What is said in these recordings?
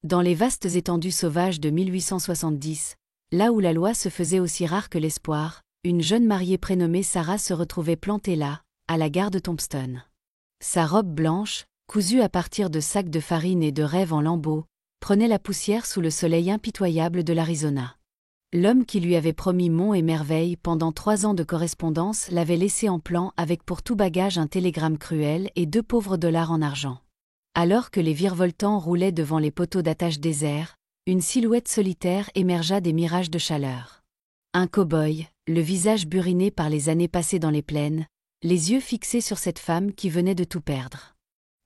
Dans les vastes étendues sauvages de 1870, là où la loi se faisait aussi rare que l'espoir, une jeune mariée prénommée Sarah se retrouvait plantée là, à la gare de Tombstone. Sa robe blanche, cousue à partir de sacs de farine et de rêves en lambeaux, prenait la poussière sous le soleil impitoyable de l'Arizona. L'homme qui lui avait promis monts et merveilles pendant 3 ans de correspondance l'avait laissé en plan avec pour tout bagage un télégramme cruel et 2 pauvres dollars en argent. Alors que les virevoltants roulaient devant les poteaux d'attache déserts, une silhouette solitaire émergea des mirages de chaleur. Un cow-boy, le visage buriné par les années passées dans les plaines, les yeux fixés sur cette femme qui venait de tout perdre.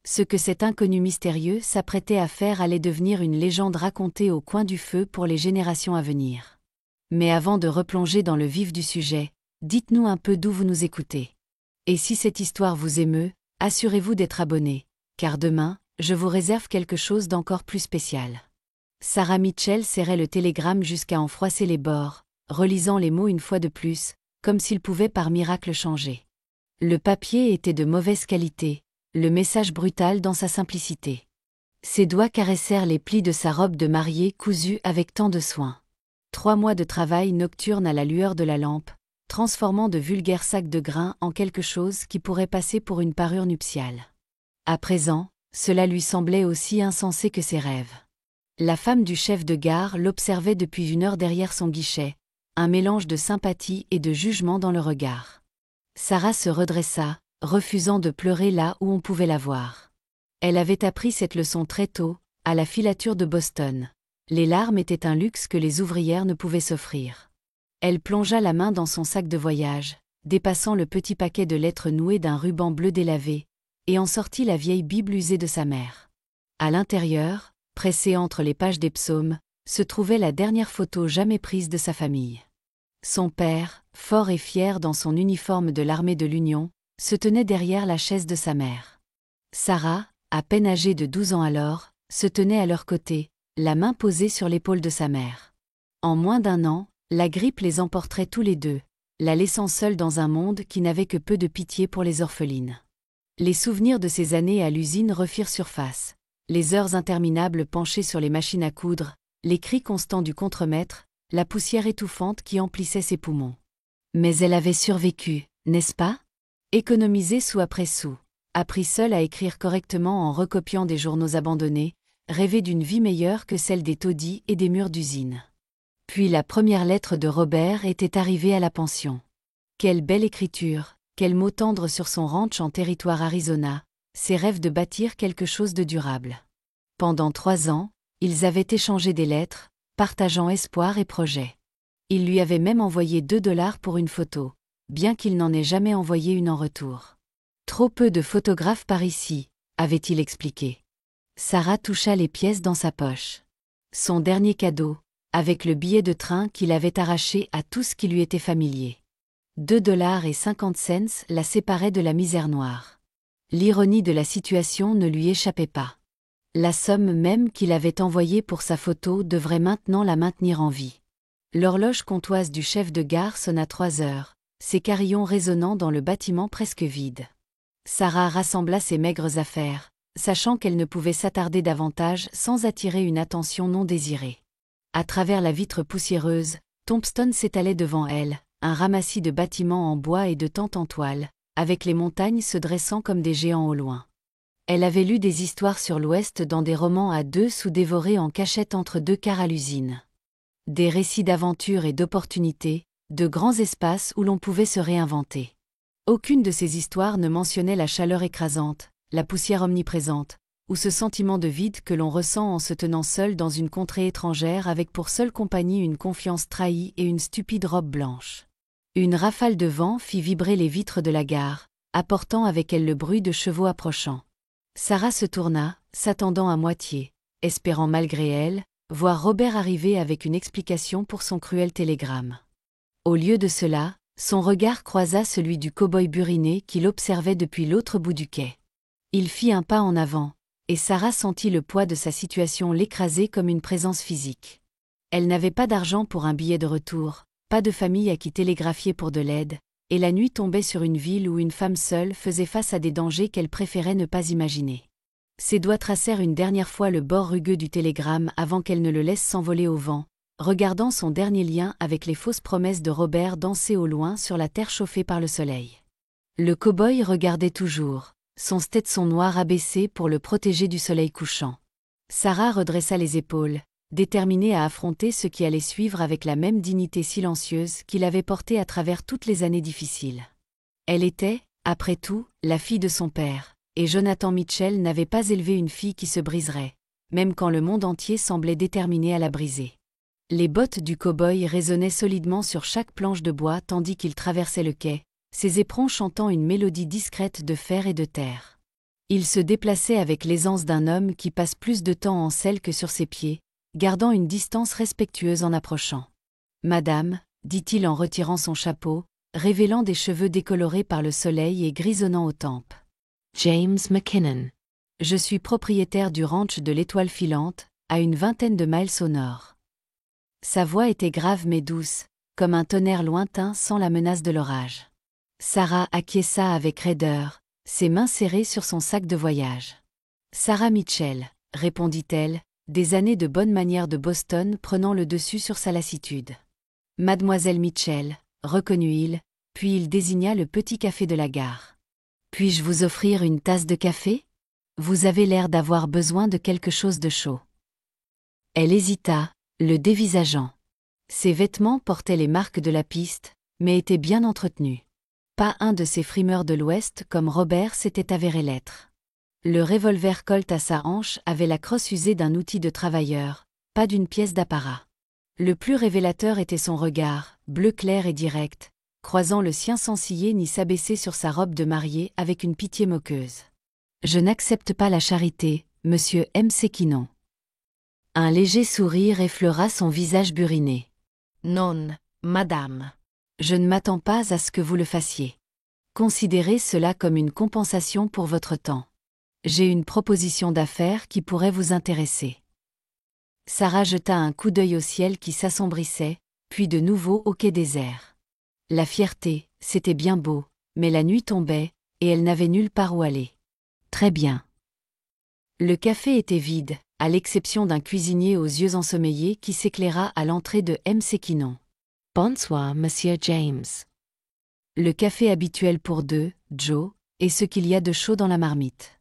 Ce que cet inconnu mystérieux s'apprêtait à faire allait devenir une légende racontée au coin du feu pour les générations à venir. Mais avant de replonger dans le vif du sujet, dites-nous un peu d'où vous nous écoutez. Et si cette histoire vous émeut, assurez-vous d'être abonné, car demain, je vous réserve quelque chose d'encore plus spécial. Sarah Mitchell serrait le télégramme jusqu'à en froisser les bords, relisant les mots une fois de plus, comme s'ils pouvaient par miracle changer. Le papier était de mauvaise qualité, le message brutal dans sa simplicité. Ses doigts caressèrent les plis de sa robe de mariée cousue avec tant de soin. 3 mois de travail nocturne à la lueur de la lampe, transformant de vulgaires sacs de grains en quelque chose qui pourrait passer pour une parure nuptiale. À présent, cela lui semblait aussi insensé que ses rêves. La femme du chef de gare l'observait depuis 1 heure derrière son guichet, un mélange de sympathie et de jugement dans le regard. Sarah se redressa, refusant de pleurer là où on pouvait la voir. Elle avait appris cette leçon très tôt, à la filature de Boston. Les larmes étaient un luxe que les ouvrières ne pouvaient s'offrir. Elle plongea la main dans son sac de voyage, dépassant le petit paquet de lettres noué d'un ruban bleu délavé, et en sortit la vieille Bible usée de sa mère. À l'intérieur, pressée entre les pages des psaumes, se trouvait la dernière photo jamais prise de sa famille. Son père, fort et fier dans son uniforme de l'armée de l'Union, se tenait derrière la chaise de sa mère. Sarah, à peine âgée de 12 ans alors, se tenait à leur côté, la main posée sur l'épaule de sa mère. En moins d'1 an, la grippe les emporterait tous les deux, la laissant seule dans un monde qui n'avait que peu de pitié pour les orphelines. Les souvenirs de ces années à l'usine refirent surface, les heures interminables penchées sur les machines à coudre, les cris constants du contremaître, la poussière étouffante qui emplissait ses poumons. Mais elle avait survécu, n'est-ce pas? Économisé sou après sou, appris seule à écrire correctement en recopiant des journaux abandonnés, rêvé d'une vie meilleure que celle des taudis et des murs d'usine. Puis la première lettre de Robert était arrivée à la pension. Quelle belle écriture, quels mots tendres sur son ranch en territoire Arizona, ses rêves de bâtir quelque chose de durable. Pendant 3 ans, ils avaient échangé des lettres, partageant espoir et projets. Il lui avait même envoyé 2 dollars pour une photo, bien qu'il n'en ait jamais envoyé une en retour. Trop peu de photographes par ici, avait-il expliqué. Sarah toucha les pièces dans sa poche. Son dernier cadeau, avec le billet de train qu'il avait arraché à tout ce qui lui était familier. 2,50 $ la séparaient de la misère noire. L'ironie de la situation ne lui échappait pas. La somme même qu'il avait envoyée pour sa photo devrait maintenant la maintenir en vie. L'horloge comptoise du chef de gare sonna 3 heures, ses carillons résonnant dans le bâtiment presque vide. Sarah rassembla ses maigres affaires, sachant qu'elle ne pouvait s'attarder davantage sans attirer une attention non désirée. À travers la vitre poussiéreuse, Tombstone s'étalait devant elle, un ramassis de bâtiments en bois et de tentes en toile, avec les montagnes se dressant comme des géants au loin. Elle avait lu des histoires sur l'Ouest dans des romans à 2 sous dévorés en cachette entre 2 cars à l'usine. Des récits d'aventure et d'opportunités, de grands espaces où l'on pouvait se réinventer. Aucune de ces histoires ne mentionnait la chaleur écrasante, la poussière omniprésente, ou ce sentiment de vide que l'on ressent en se tenant seul dans une contrée étrangère avec pour seule compagnie une confiance trahie et une stupide robe blanche. Une rafale de vent fit vibrer les vitres de la gare, apportant avec elle le bruit de chevaux approchant. Sarah se tourna, s'attendant à moitié, espérant malgré elle, voir Robert arriver avec une explication pour son cruel télégramme. Au lieu de cela, son regard croisa celui du cow-boy buriné qui l'observait depuis l'autre bout du quai. Il fit un pas en avant, et Sarah sentit le poids de sa situation l'écraser comme une présence physique. Elle n'avait pas d'argent pour un billet de retour, pas de famille à qui télégraphier pour de l'aide, et la nuit tombait sur une ville où une femme seule faisait face à des dangers qu'elle préférait ne pas imaginer. Ses doigts tracèrent une dernière fois le bord rugueux du télégramme avant qu'elle ne le laisse s'envoler au vent, regardant son dernier lien avec les fausses promesses de Robert danser au loin sur la terre chauffée par le soleil. Le cow-boy regardait toujours, son Stetson noir abaissé pour le protéger du soleil couchant. Sarah redressa les épaules, déterminée à affronter ce qui allait suivre avec la même dignité silencieuse qu'il avait portée à travers toutes les années difficiles. Elle était, après tout, la fille de son père, et Jonathan Mitchell n'avait pas élevé une fille qui se briserait, même quand le monde entier semblait déterminé à la briser. Les bottes du cow-boy résonnaient solidement sur chaque planche de bois tandis qu'il traversait le quai, ses éperons chantant une mélodie discrète de fer et de terre. Il se déplaçait avec l'aisance d'un homme qui passe plus de temps en selle que sur ses pieds, gardant une distance respectueuse en approchant. « Madame », dit-il en retirant son chapeau, révélant des cheveux décolorés par le soleil et grisonnant aux tempes. « James McKinnon. Je suis propriétaire du ranch de l'Étoile filante, à une vingtaine de miles au nord. » Sa voix était grave mais douce, comme un tonnerre lointain sans la menace de l'orage. Sarah acquiesça avec raideur, ses mains serrées sur son sac de voyage. « Sarah Mitchell », répondit-elle, des années de bonne manière de Boston prenant le dessus sur sa lassitude. « Mademoiselle Mitchell », reconnut-il, puis il désigna le petit café de la gare. « Puis-je vous offrir une tasse de café ? Vous avez l'air d'avoir besoin de quelque chose de chaud. » Elle hésita, le dévisageant. Ses vêtements portaient les marques de la piste, mais étaient bien entretenus. Pas un de ces frimeurs de l'Ouest comme Robert s'était avéré l'être. Le revolver Colt à sa hanche avait la crosse usée d'un outil de travailleur, pas d'une pièce d'apparat. Le plus révélateur était son regard, bleu clair et direct, croisant le sien sans ciller ni s'abaisser sur sa robe de mariée avec une pitié moqueuse. « Je n'accepte pas la charité, monsieur M. Quinon. » Un léger sourire effleura son visage buriné. « Non, madame. Je ne m'attends pas à ce que vous le fassiez. Considérez cela comme une compensation pour votre temps. J'ai une proposition d'affaires qui pourrait vous intéresser. » Sarah jeta un coup d'œil au ciel qui s'assombrissait, puis de nouveau au quai désert. La fierté, c'était bien beau, mais la nuit tombait, et elle n'avait nulle part où aller. Très bien. Le café était vide, à l'exception d'un cuisinier aux yeux ensommeillés qui s'éclaira à l'entrée de M. Quinon. « Bonsoir, monsieur James. » Le café habituel pour deux, Joe, et ce qu'il y a de chaud dans la marmite.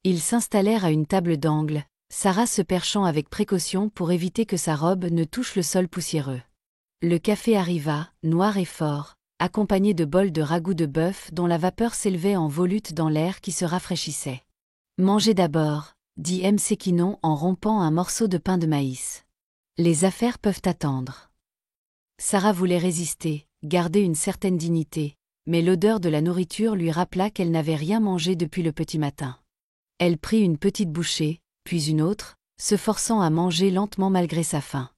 Ils s'installèrent à une table d'angle, Sarah se perchant avec précaution pour éviter que sa robe ne touche le sol poussiéreux. Le café arriva, noir et fort, accompagné de bols de ragoût de bœuf dont la vapeur s'élevait en volutes dans l'air qui se rafraîchissait. « Mangez d'abord », dit M. Quinon en rompant un morceau de pain de maïs. « Les affaires peuvent attendre. » Sarah voulait résister, garder une certaine dignité, mais l'odeur de la nourriture lui rappela qu'elle n'avait rien mangé depuis le petit matin. Elle prit une petite bouchée, puis une autre, se forçant à manger lentement malgré sa faim.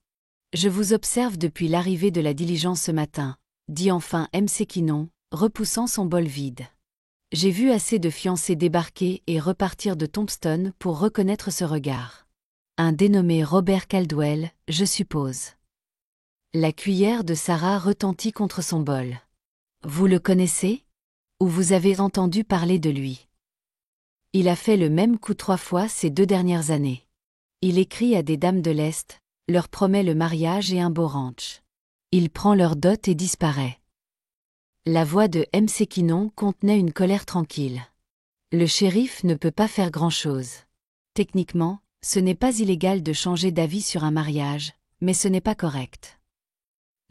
« Je vous observe depuis l'arrivée de la diligence ce matin, » dit enfin M. Quinon, repoussant son bol vide. « J'ai vu assez de fiancés débarquer et repartir de Tombstone pour reconnaître ce regard. Un dénommé Robert Caldwell, je suppose. » La cuillère de Sarah retentit contre son bol. « Vous le connaissez ? Ou vous avez entendu parler de lui ? Il a fait le même coup 3 fois ces 2 dernières années. Il écrit à des dames de l'Est, leur promet le mariage et un beau ranch. Il prend leur dot et disparaît. » La voix de M. Quinon contenait une colère tranquille. « Le shérif ne peut pas faire grand-chose. Techniquement, ce n'est pas illégal de changer d'avis sur un mariage, mais ce n'est pas correct. »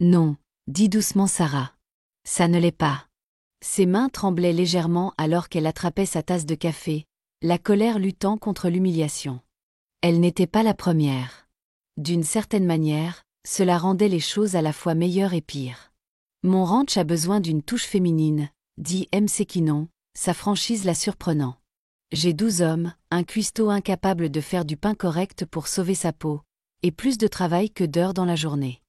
« Non, » dit doucement Sarah. « Ça ne l'est pas. » Ses mains tremblaient légèrement alors qu'elle attrapait sa tasse de café, la colère luttant contre l'humiliation. Elle n'était pas la première. D'une certaine manière, cela rendait les choses à la fois meilleures et pires. « Mon ranch a besoin d'une touche féminine, » dit M. Quinon, sa franchise la surprenant. « J'ai 12 hommes, un cuistot incapable de faire du pain correct pour sauver sa peau, et plus de travail que d'heures dans la journée.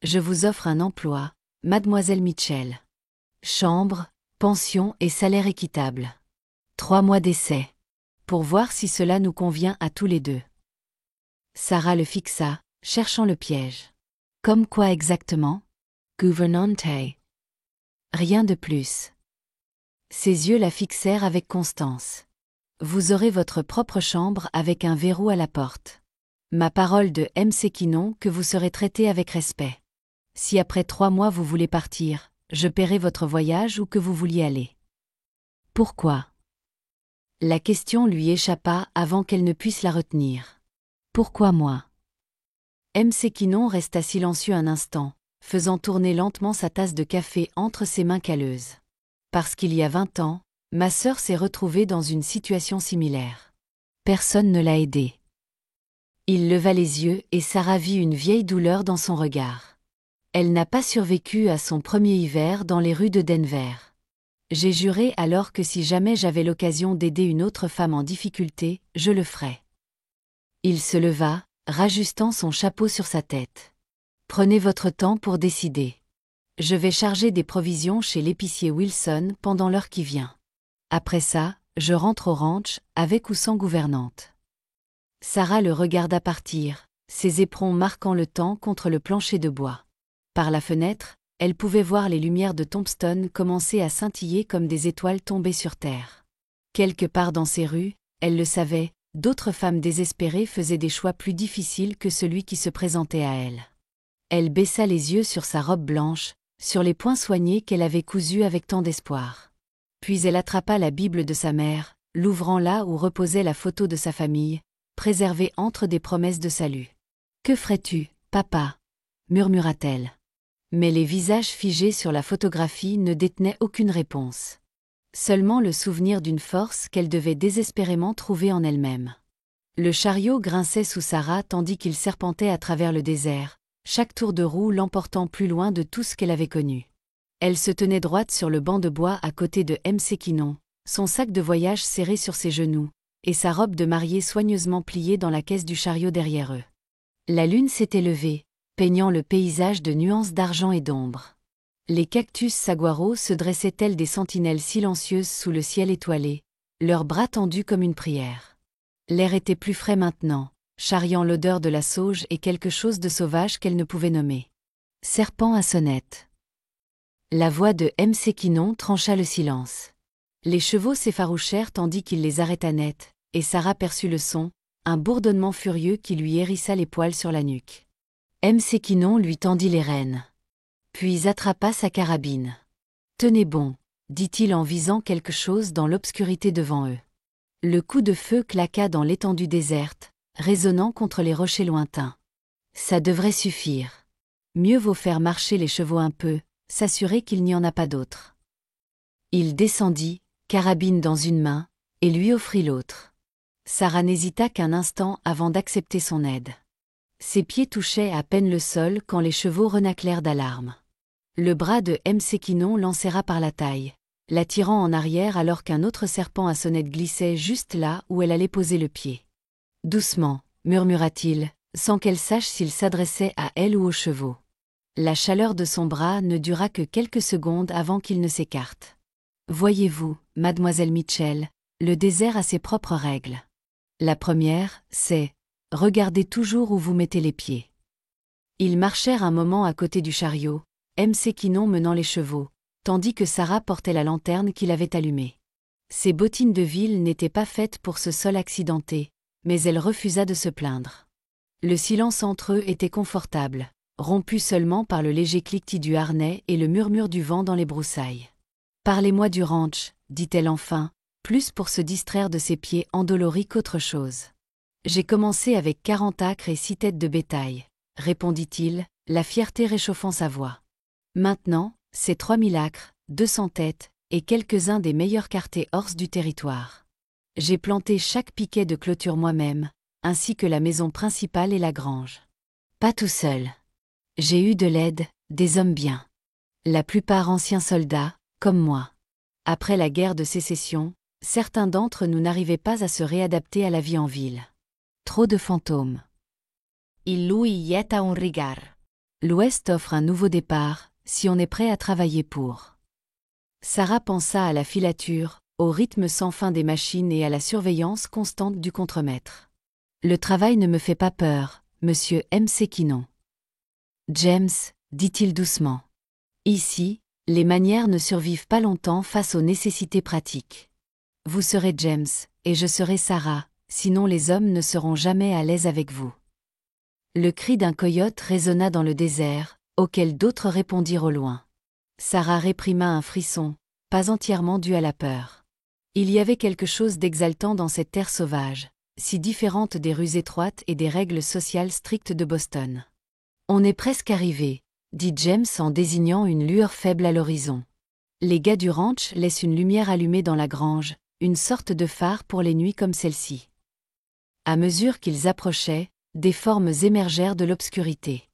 Je vous offre un emploi, mademoiselle Mitchell. Chambre, pension et salaire équitable. 3 mois d'essai. Pour voir si cela nous convient à tous les deux. » Sarah le fixa, cherchant le piège. « Comme quoi exactement ? Gouvernante. » Rien de plus. Ses yeux la fixèrent avec constance. Vous aurez votre propre chambre avec un verrou à la porte. Ma parole de M. Sekinon que vous serez traité avec respect. Si après 3 mois vous voulez partir, je paierai votre voyage où que vous vouliez aller. Pourquoi? La question lui échappa avant qu'elle ne puisse la retenir. Pourquoi moi? M. Sekinon resta silencieux un instant, faisant tourner lentement sa tasse de café entre ses mains calleuses. Parce qu'il y a 20 ans, ma sœur s'est retrouvée dans une situation similaire. Personne ne l'a aidée. Il leva les yeux et Sarah vit une vieille douleur dans son regard. Elle n'a pas survécu à son premier hiver dans les rues de Denver. J'ai juré alors que si jamais j'avais l'occasion d'aider une autre femme en difficulté, je le ferais. Il se leva, rajustant son chapeau sur sa tête. Prenez votre temps pour décider. Je vais charger des provisions chez l'épicier Wilson pendant l'heure qui vient. Après ça, je rentre au ranch, avec ou sans gouvernante. Sarah le regarda partir, ses éperons marquant le temps contre le plancher de bois. Par la fenêtre, elle pouvait voir les lumières de Tombstone commencer à scintiller comme des étoiles tombées sur terre. Quelque part dans ces rues, elle le savait, d'autres femmes désespérées faisaient des choix plus difficiles que celui qui se présentait à elle. Elle baissa les yeux sur sa robe blanche, sur les points soignés qu'elle avait cousus avec tant d'espoir. Puis elle attrapa la Bible de sa mère, l'ouvrant là où reposait la photo de sa famille, préservée entre des promesses de salut. « Que ferais-tu, papa » murmura-t-elle. Mais les visages figés sur la photographie ne détenaient aucune réponse. Seulement le souvenir d'une force qu'elle devait désespérément trouver en elle-même. Le chariot grinçait sous Sarah tandis qu'il serpentait à travers le désert, chaque tour de roue l'emportant plus loin de tout ce qu'elle avait connu. Elle se tenait droite sur le banc de bois à côté de M. Sekinon, son sac de voyage serré sur ses genoux, et sa robe de mariée soigneusement pliée dans la caisse du chariot derrière eux. La lune s'était levée, peignant le paysage de nuances d'argent et d'ombre. Les cactus saguaros se dressaient tels des sentinelles silencieuses sous le ciel étoilé, leurs bras tendus comme une prière. L'air était plus frais maintenant, charriant l'odeur de la sauge et quelque chose de sauvage qu'elle ne pouvait nommer. Serpent à sonnette. La voix de M. Sekinon trancha le silence. Les chevaux s'effarouchèrent tandis qu'il les arrêta net, et Sarah perçut le son, un bourdonnement furieux qui lui hérissa les poils sur la nuque. M. Sekinon lui tendit les rênes. Puis attrapa sa carabine. « Tenez bon », dit-il en visant quelque chose dans l'obscurité devant eux. Le coup de feu claqua dans l'étendue déserte, résonnant contre les rochers lointains. Ça devrait suffire. Mieux vaut faire marcher les chevaux un peu, s'assurer qu'il n'y en a pas d'autres. Il descendit, carabine dans une main, et lui offrit l'autre. Sarah n'hésita qu'un instant avant d'accepter son aide. Ses pieds touchaient à peine le sol quand les chevaux renâclèrent d'alarme. Le bras de M. Sekinon l'enserra par la taille, l'attirant en arrière alors qu'un autre serpent à sonnette glissait juste là où elle allait poser le pied. « Doucement », murmura-t-il, sans qu'elle sache s'il s'adressait à elle ou aux chevaux. La chaleur de son bras ne dura que quelques secondes avant qu'il ne s'écarte. « Voyez-vous, mademoiselle Mitchell, le désert a ses propres règles. La première, c'est « regardez toujours où vous mettez les pieds ». Ils marchèrent un moment à côté du chariot, M. Sekinon menant les chevaux, tandis que Sarah portait la lanterne qu'il avait allumée. Ses bottines de ville n'étaient pas faites pour ce sol accidenté, mais elle refusa de se plaindre. Le silence entre eux était confortable, rompu seulement par le léger cliquetis du harnais et le murmure du vent dans les broussailles. « Parlez-moi du ranch », dit-elle enfin, plus pour se distraire de ses pieds endoloris qu'autre chose. « J'ai commencé avec 40 acres et 6 têtes de bétail », répondit-il, la fierté réchauffant sa voix. Maintenant, c'est 3000 acres, 200 têtes, et quelques-uns des meilleurs quartiers horse du territoire. J'ai planté chaque piquet de clôture moi-même, ainsi que la maison principale et la grange. Pas tout seul. J'ai eu de l'aide, des hommes bien. La plupart anciens soldats, comme moi. Après la guerre de sécession, certains d'entre nous n'arrivaient pas à se réadapter à la vie en ville. Trop de fantômes. Il lui jetta un regard. L'Ouest offre un nouveau départ, si on est prêt à travailler pour. Sarah pensa à la filature, au rythme sans fin des machines et à la surveillance constante du contremaître. Le travail ne me fait pas peur, monsieur M. Sekinon. James, dit-il doucement. Ici, les manières ne survivent pas longtemps face aux nécessités pratiques. Vous serez James, et je serai Sarah, sinon les hommes ne seront jamais à l'aise avec vous. Le cri d'un coyote résonna dans le désert, auquel d'autres répondirent au loin. Sarah réprima un frisson, pas entièrement dû à la peur. Il y avait quelque chose d'exaltant dans cette terre sauvage, si différente des rues étroites et des règles sociales strictes de Boston. On est presque arrivé, dit James en désignant une lueur faible à l'horizon. Les gars du ranch laissent une lumière allumée dans la grange, une sorte de phare pour les nuits comme celle-ci. À mesure qu'ils approchaient, des formes émergèrent de l'obscurité.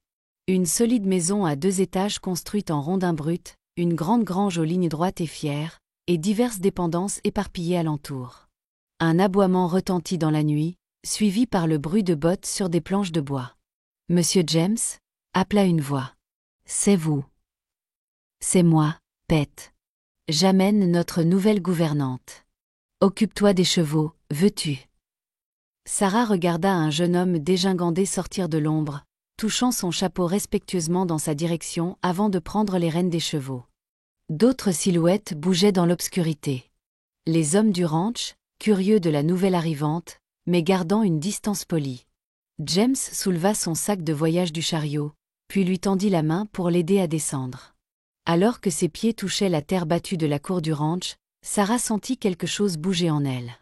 Une solide maison à 2 étages construite en rondin brut, une grande grange aux lignes droites et fières, et diverses dépendances éparpillées alentour. Un aboiement retentit dans la nuit, suivi par le bruit de bottes sur des planches de bois. « Monsieur James » appela une voix. « C'est vous. »« C'est moi, Pete. J'amène notre nouvelle gouvernante. Occupe-toi des chevaux, veux-tu » Sarah regarda un jeune homme dégingandé sortir de l'ombre, touchant son chapeau respectueusement dans sa direction avant de prendre les rênes des chevaux. D'autres silhouettes bougeaient dans l'obscurité. Les hommes du ranch, curieux de la nouvelle arrivante, mais gardant une distance polie. James souleva son sac de voyage du chariot, puis lui tendit la main pour l'aider à descendre. Alors que ses pieds touchaient la terre battue de la cour du ranch, Sarah sentit quelque chose bouger en elle.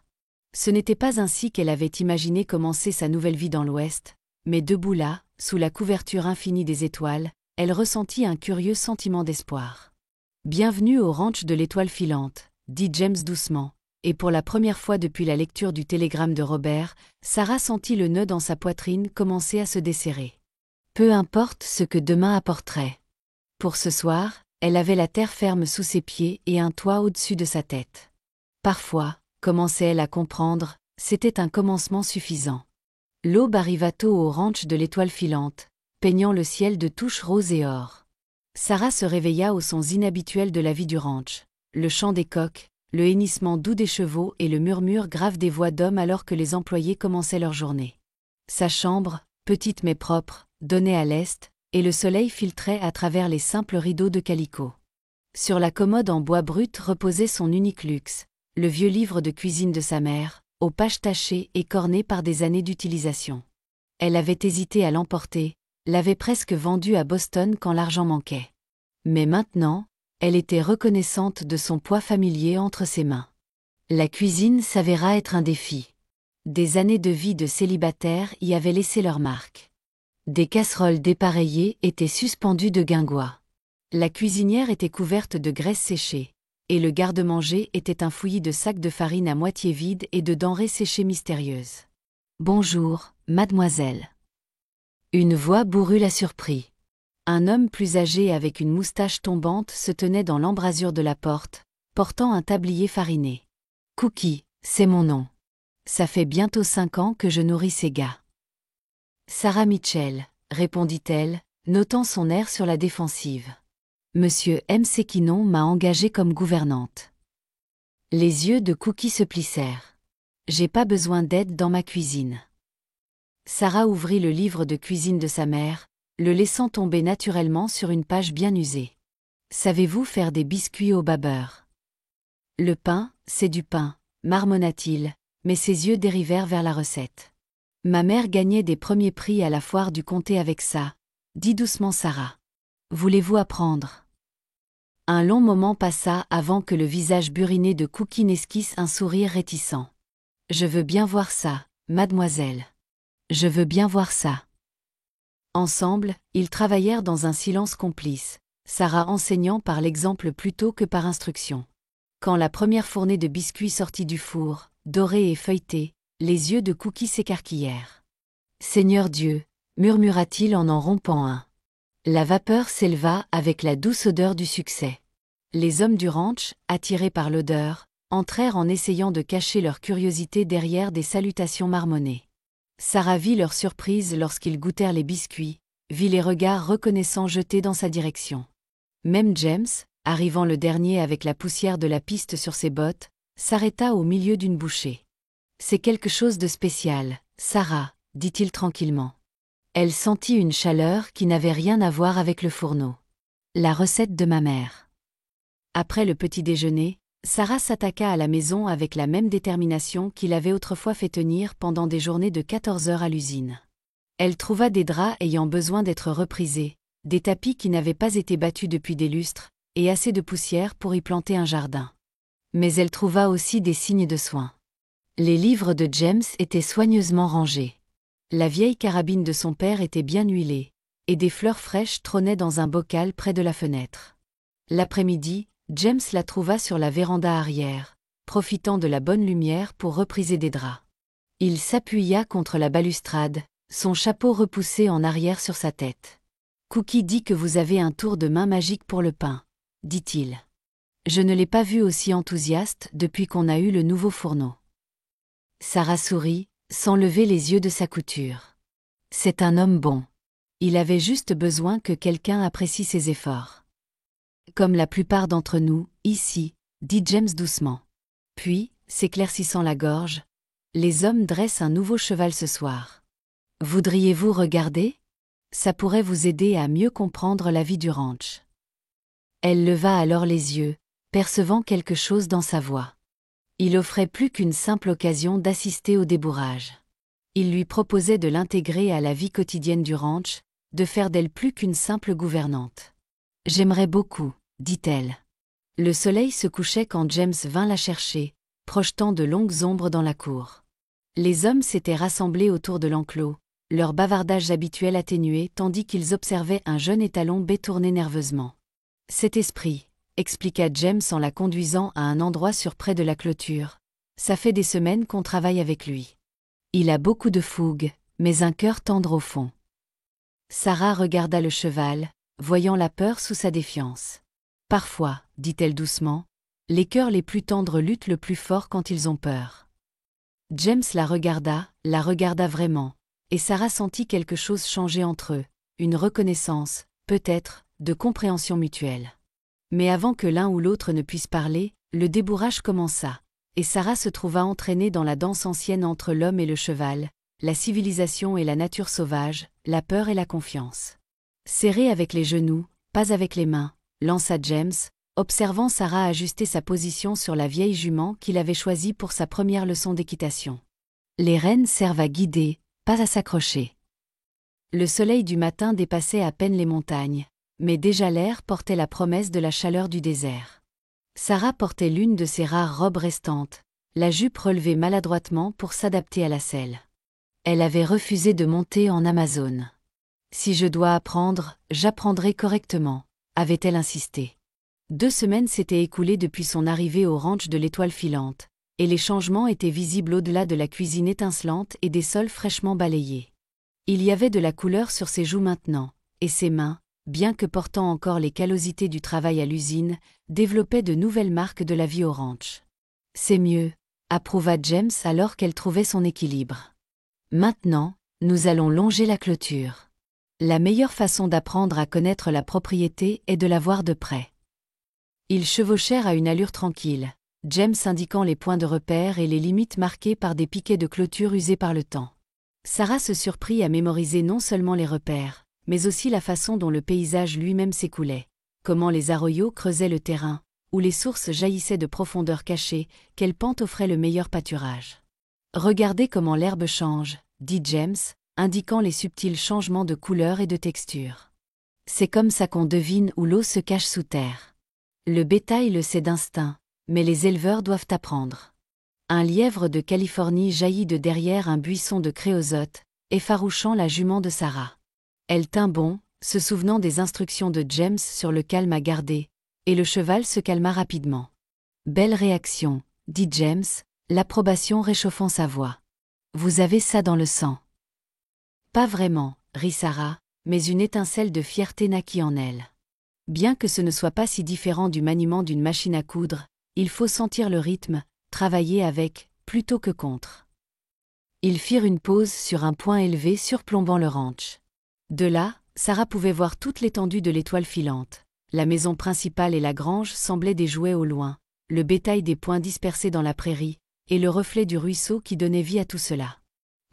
Ce n'était pas ainsi qu'elle avait imaginé commencer sa nouvelle vie dans l'Ouest, mais debout là, sous la couverture infinie des étoiles, elle ressentit un curieux sentiment d'espoir. « Bienvenue au ranch de l'étoile filante », dit James doucement, et pour la première fois depuis la lecture du télégramme de Robert, Sarah sentit le nœud dans sa poitrine commencer à se desserrer. Peu importe ce que demain apporterait. Pour ce soir, elle avait la terre ferme sous ses pieds et un toit au-dessus de sa tête. Parfois, commençait-elle à comprendre, c'était un commencement suffisant. L'aube arriva tôt au ranch de l'étoile filante, peignant le ciel de touches roses et or. Sarah se réveilla aux sons inhabituels de la vie du ranch, le chant des coqs, le hennissement doux des chevaux et le murmure grave des voix d'hommes alors que les employés commençaient leur journée. Sa chambre, petite mais propre, donnait à l'est, et le soleil filtrait à travers les simples rideaux de calicot. Sur la commode en bois brut reposait son unique luxe, le vieux livre de cuisine de sa mère, aux pages tachées et cornées par des années d'utilisation. Elle avait hésité à l'emporter, l'avait presque vendu à Boston quand l'argent manquait. Mais maintenant, elle était reconnaissante de son poids familier entre ses mains. La cuisine s'avéra être un défi. Des années de vie de célibataire y avaient laissé leur marque. Des casseroles dépareillées étaient suspendues de guingois. La cuisinière était couverte de graisse séchée, et le garde-manger était un fouillis de sacs de farine à moitié vides et de denrées séchées mystérieuses. « Bonjour, mademoiselle. » Une voix bourrue la surprit. Un homme plus âgé avec une moustache tombante se tenait dans l'embrasure de la porte, portant un tablier fariné. « Cookie, c'est mon nom. Ça fait bientôt 5 ans que je nourris ces gars. »« Sarah Mitchell, » répondit-elle, notant son air sur la défensive. « Monsieur M. Sequinon m'a engagée comme gouvernante. » Les yeux de Cookie se plissèrent. « J'ai pas besoin d'aide dans ma cuisine. » Sarah ouvrit le livre de cuisine de sa mère, le laissant tomber naturellement sur une page bien usée. « Savez-vous faire des biscuits au bas beurre ? » « Le pain, c'est du pain, » marmonna-t-il, mais ses yeux dérivèrent vers la recette. « Ma mère gagnait des premiers prix à la foire du comté avec ça, » dit doucement Sarah. « Voulez-vous apprendre ? » Un long moment passa avant que le visage buriné de Cookie n'esquisse un sourire réticent. « Je veux bien voir ça, mademoiselle. Je veux bien voir ça. » Ensemble, ils travaillèrent dans un silence complice, Sarah enseignant par l'exemple plutôt que par instruction. Quand la première fournée de biscuits sortit du four, dorée et feuilletée, les yeux de Cookie s'écarquillèrent. « Seigneur Dieu !» murmura-t-il en rompant un. La vapeur s'éleva avec la douce odeur du succès. Les hommes du ranch, attirés par l'odeur, entrèrent en essayant de cacher leur curiosité derrière des salutations marmonnées. Sarah vit leur surprise lorsqu'ils goûtèrent les biscuits, vit les regards reconnaissants jetés dans sa direction. Même James, arrivant le dernier avec la poussière de la piste sur ses bottes, s'arrêta au milieu d'une bouchée. « C'est quelque chose de spécial, Sarah, » dit-il tranquillement. Elle sentit une chaleur qui n'avait rien à voir avec le fourneau. « La recette de ma mère. » Après le petit déjeuner, Sarah s'attaqua à la maison avec la même détermination qu'il avait autrefois fait tenir pendant des journées de 14 heures à l'usine. Elle trouva des draps ayant besoin d'être reprisés, des tapis qui n'avaient pas été battus depuis des lustres, et assez de poussière pour y planter un jardin. Mais elle trouva aussi des signes de soin. Les livres de James étaient soigneusement rangés. La vieille carabine de son père était bien huilée, et des fleurs fraîches trônaient dans un bocal près de la fenêtre. L'après-midi, James la trouva sur la véranda arrière, profitant de la bonne lumière pour repriser des draps. Il s'appuya contre la balustrade, son chapeau repoussé en arrière sur sa tête. « Cookie dit que vous avez un tour de main magique pour le pain, » dit-il. « Je ne l'ai pas vu aussi enthousiaste depuis qu'on a eu le nouveau fourneau. » Sarah sourit, sans lever les yeux de sa couture. « C'est un homme bon. Il avait juste besoin que quelqu'un apprécie ses efforts. » Comme la plupart d'entre nous, ici, dit James doucement. Puis, s'éclaircissant la gorge, les hommes dressent un nouveau cheval ce soir. Voudriez-vous regarder? Ça pourrait vous aider à mieux comprendre la vie du ranch. Elle leva alors les yeux, percevant quelque chose dans sa voix. Il offrait plus qu'une simple occasion d'assister au débourrage. Il lui proposait de l'intégrer à la vie quotidienne du ranch, de faire d'elle plus qu'une simple gouvernante. « J'aimerais beaucoup, » dit-elle. Le soleil se couchait quand James vint la chercher, projetant de longues ombres dans la cour. Les hommes s'étaient rassemblés autour de l'enclos, leur bavardage habituel atténué tandis qu'ils observaient un jeune étalon B tourner nerveusement. « Cet esprit, » expliqua James en la conduisant à un endroit sur près de la clôture. « Ça fait des semaines qu'on travaille avec lui. Il a beaucoup de fougue, mais un cœur tendre au fond. » Sarah regarda le cheval, voyant la peur sous sa défiance. « Parfois, » dit-elle doucement, « les cœurs les plus tendres luttent le plus fort quand ils ont peur. » James la regarda vraiment, et Sarah sentit quelque chose changer entre eux, une reconnaissance, peut-être, de compréhension mutuelle. Mais avant que l'un ou l'autre ne puisse parler, le débourrage commença, et Sarah se trouva entraînée dans la danse ancienne entre l'homme et le cheval, la civilisation et la nature sauvage, la peur et la confiance. « Serrée avec les genoux, pas avec les mains », lança James, observant Sarah ajuster sa position sur la vieille jument qu'il avait choisie pour sa première leçon d'équitation. « Les rênes servent à guider, pas à s'accrocher. » Le soleil du matin dépassait à peine les montagnes, mais déjà l'air portait la promesse de la chaleur du désert. Sarah portait l'une de ses rares robes restantes, la jupe relevée maladroitement pour s'adapter à la selle. Elle avait refusé de monter en Amazone. « Si je dois apprendre, j'apprendrai correctement », avait-elle insisté. 2 semaines s'étaient écoulées depuis son arrivée au ranch de l'Étoile filante, et les changements étaient visibles au-delà de la cuisine étincelante et des sols fraîchement balayés. Il y avait de la couleur sur ses joues maintenant, et ses mains, bien que portant encore les callosités du travail à l'usine, développaient de nouvelles marques de la vie au ranch. « C'est mieux », approuva James alors qu'elle trouvait son équilibre. « Maintenant, nous allons longer la clôture. La meilleure façon d'apprendre à connaître la propriété est de la voir de près. » Ils chevauchèrent à une allure tranquille, James indiquant les points de repère et les limites marquées par des piquets de clôture usés par le temps. Sarah se surprit à mémoriser non seulement les repères, mais aussi la façon dont le paysage lui-même s'écoulait, comment les arroyos creusaient le terrain, où les sources jaillissaient de profondeurs cachées, quelle pente offrait le meilleur pâturage. « Regardez comment l'herbe change, » dit James, indiquant les subtils changements de couleur et de texture. « C'est comme ça qu'on devine où l'eau se cache sous terre. Le bétail le sait d'instinct, mais les éleveurs doivent apprendre. » Un lièvre de Californie jaillit de derrière un buisson de créosote, effarouchant la jument de Sarah. Elle tint bon, se souvenant des instructions de James sur le calme à garder, et le cheval se calma rapidement. « Belle réaction, » dit James, l'approbation réchauffant sa voix. « Vous avez ça dans le sang. » « Pas vraiment, » rit Sarah, mais une étincelle de fierté naquit en elle. Bien que ce ne soit pas si différent du maniement d'une machine à coudre, il faut sentir le rythme, travailler avec, plutôt que contre. Ils firent une pause sur un point élevé surplombant le ranch. De là, Sarah pouvait voir toute l'étendue de l'Étoile filante. La maison principale et la grange semblaient des jouets au loin, le bétail des points dispersés dans la prairie, et le reflet du ruisseau qui donnait vie à tout cela.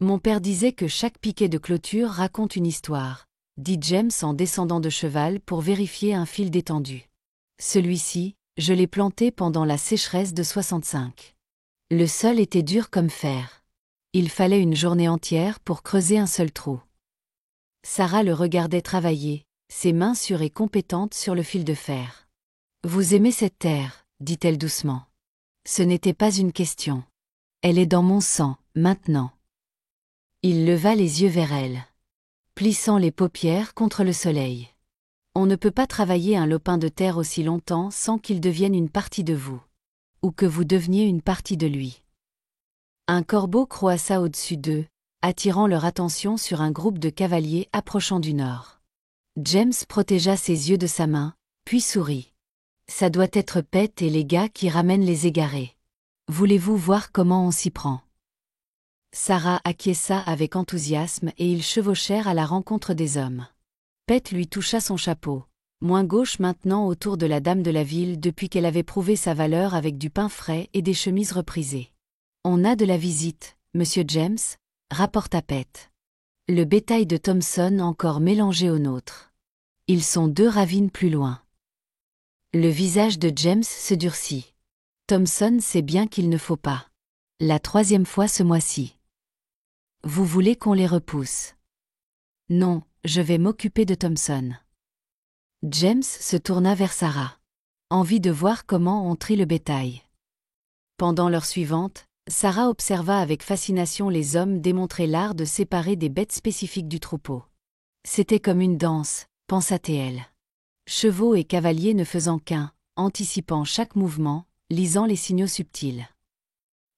« Mon père disait que chaque piquet de clôture raconte une histoire », dit James en descendant de cheval pour vérifier un fil d'étendue. « Celui-ci, Je l'ai planté pendant la sécheresse de 65. Le sol était dur comme fer. Il fallait une journée entière pour creuser un seul trou. Sarah le regardait travailler, ses mains sûres et compétentes sur le fil de fer. Vous aimez cette terre, dit-elle doucement. Ce n'était pas une question. Elle est dans mon sang, maintenant. Il leva les yeux vers elle, plissant les paupières contre le soleil. On ne peut pas travailler un lopin de terre aussi longtemps sans qu'il devienne une partie de vous. Ou que vous deveniez une partie de lui. Un corbeau croassa au-dessus d'eux, attirant leur attention sur un groupe de cavaliers approchant du nord. James protégea ses yeux de sa main, puis sourit. Ça doit être Pete et les gars qui ramènent les égarés. Voulez-vous voir comment on s'y prend? Sarah acquiesça avec enthousiasme et ils chevauchèrent à la rencontre des hommes. Pete lui toucha son chapeau, moins gauche maintenant autour de la dame de la ville depuis qu'elle avait prouvé sa valeur avec du pain frais et des chemises reprisées. On a de la visite, monsieur James, rapporta Pete. Le bétail de Thompson encore mélangé au nôtre. Ils sont 2 ravines plus loin. Le visage de James se durcit. Thompson sait bien qu'il ne faut pas. La 3e fois ce mois-ci. Vous voulez qu'on les repousse? Non, je vais m'occuper de Thompson. James se tourna vers Sarah. Envie de voir comment on trie le bétail. Pendant l'heure suivante, Sarah observa avec fascination les hommes démontrer l'art de séparer des bêtes spécifiques du troupeau. C'était comme une danse, pensa-t-elle. Chevaux et cavaliers ne faisant qu'un, anticipant chaque mouvement, lisant les signaux subtils.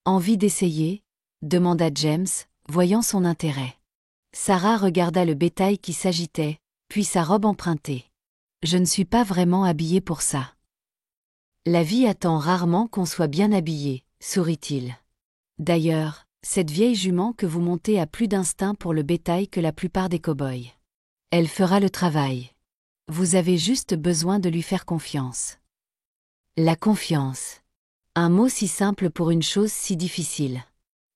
Envie d'essayer? Demanda James, voyant son intérêt. Sarah regarda le bétail qui s'agitait, puis sa robe empruntée. Je ne suis pas vraiment habillée pour ça. La vie attend rarement qu'on soit bien habillé, sourit-il. D'ailleurs, cette vieille jument que vous montez a plus d'instinct pour le bétail que la plupart des cow-boys. Elle fera le travail. Vous avez juste besoin de lui faire confiance. La confiance. Un mot si simple pour une chose si difficile.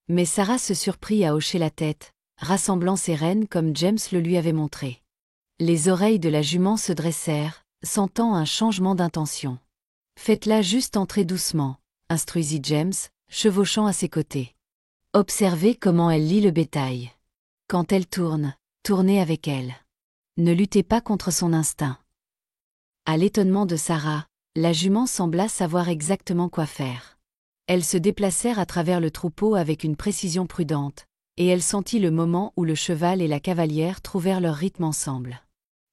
Mais Sarah se surprit à hocher la tête, rassemblant ses rênes comme James le lui avait montré. Les oreilles de la jument se dressèrent, sentant un changement d'intention. Faites-la juste entrer doucement, instruisit James, chevauchant à ses côtés. Observez comment elle lie le bétail. Quand elle tourne, tournez avec elle. Ne luttez pas contre son instinct. À l'étonnement de Sarah, la jument sembla savoir exactement quoi faire. Elles se déplacèrent à travers le troupeau avec une précision prudente, et elle sentit le moment où le cheval et la cavalière trouvèrent leur rythme ensemble.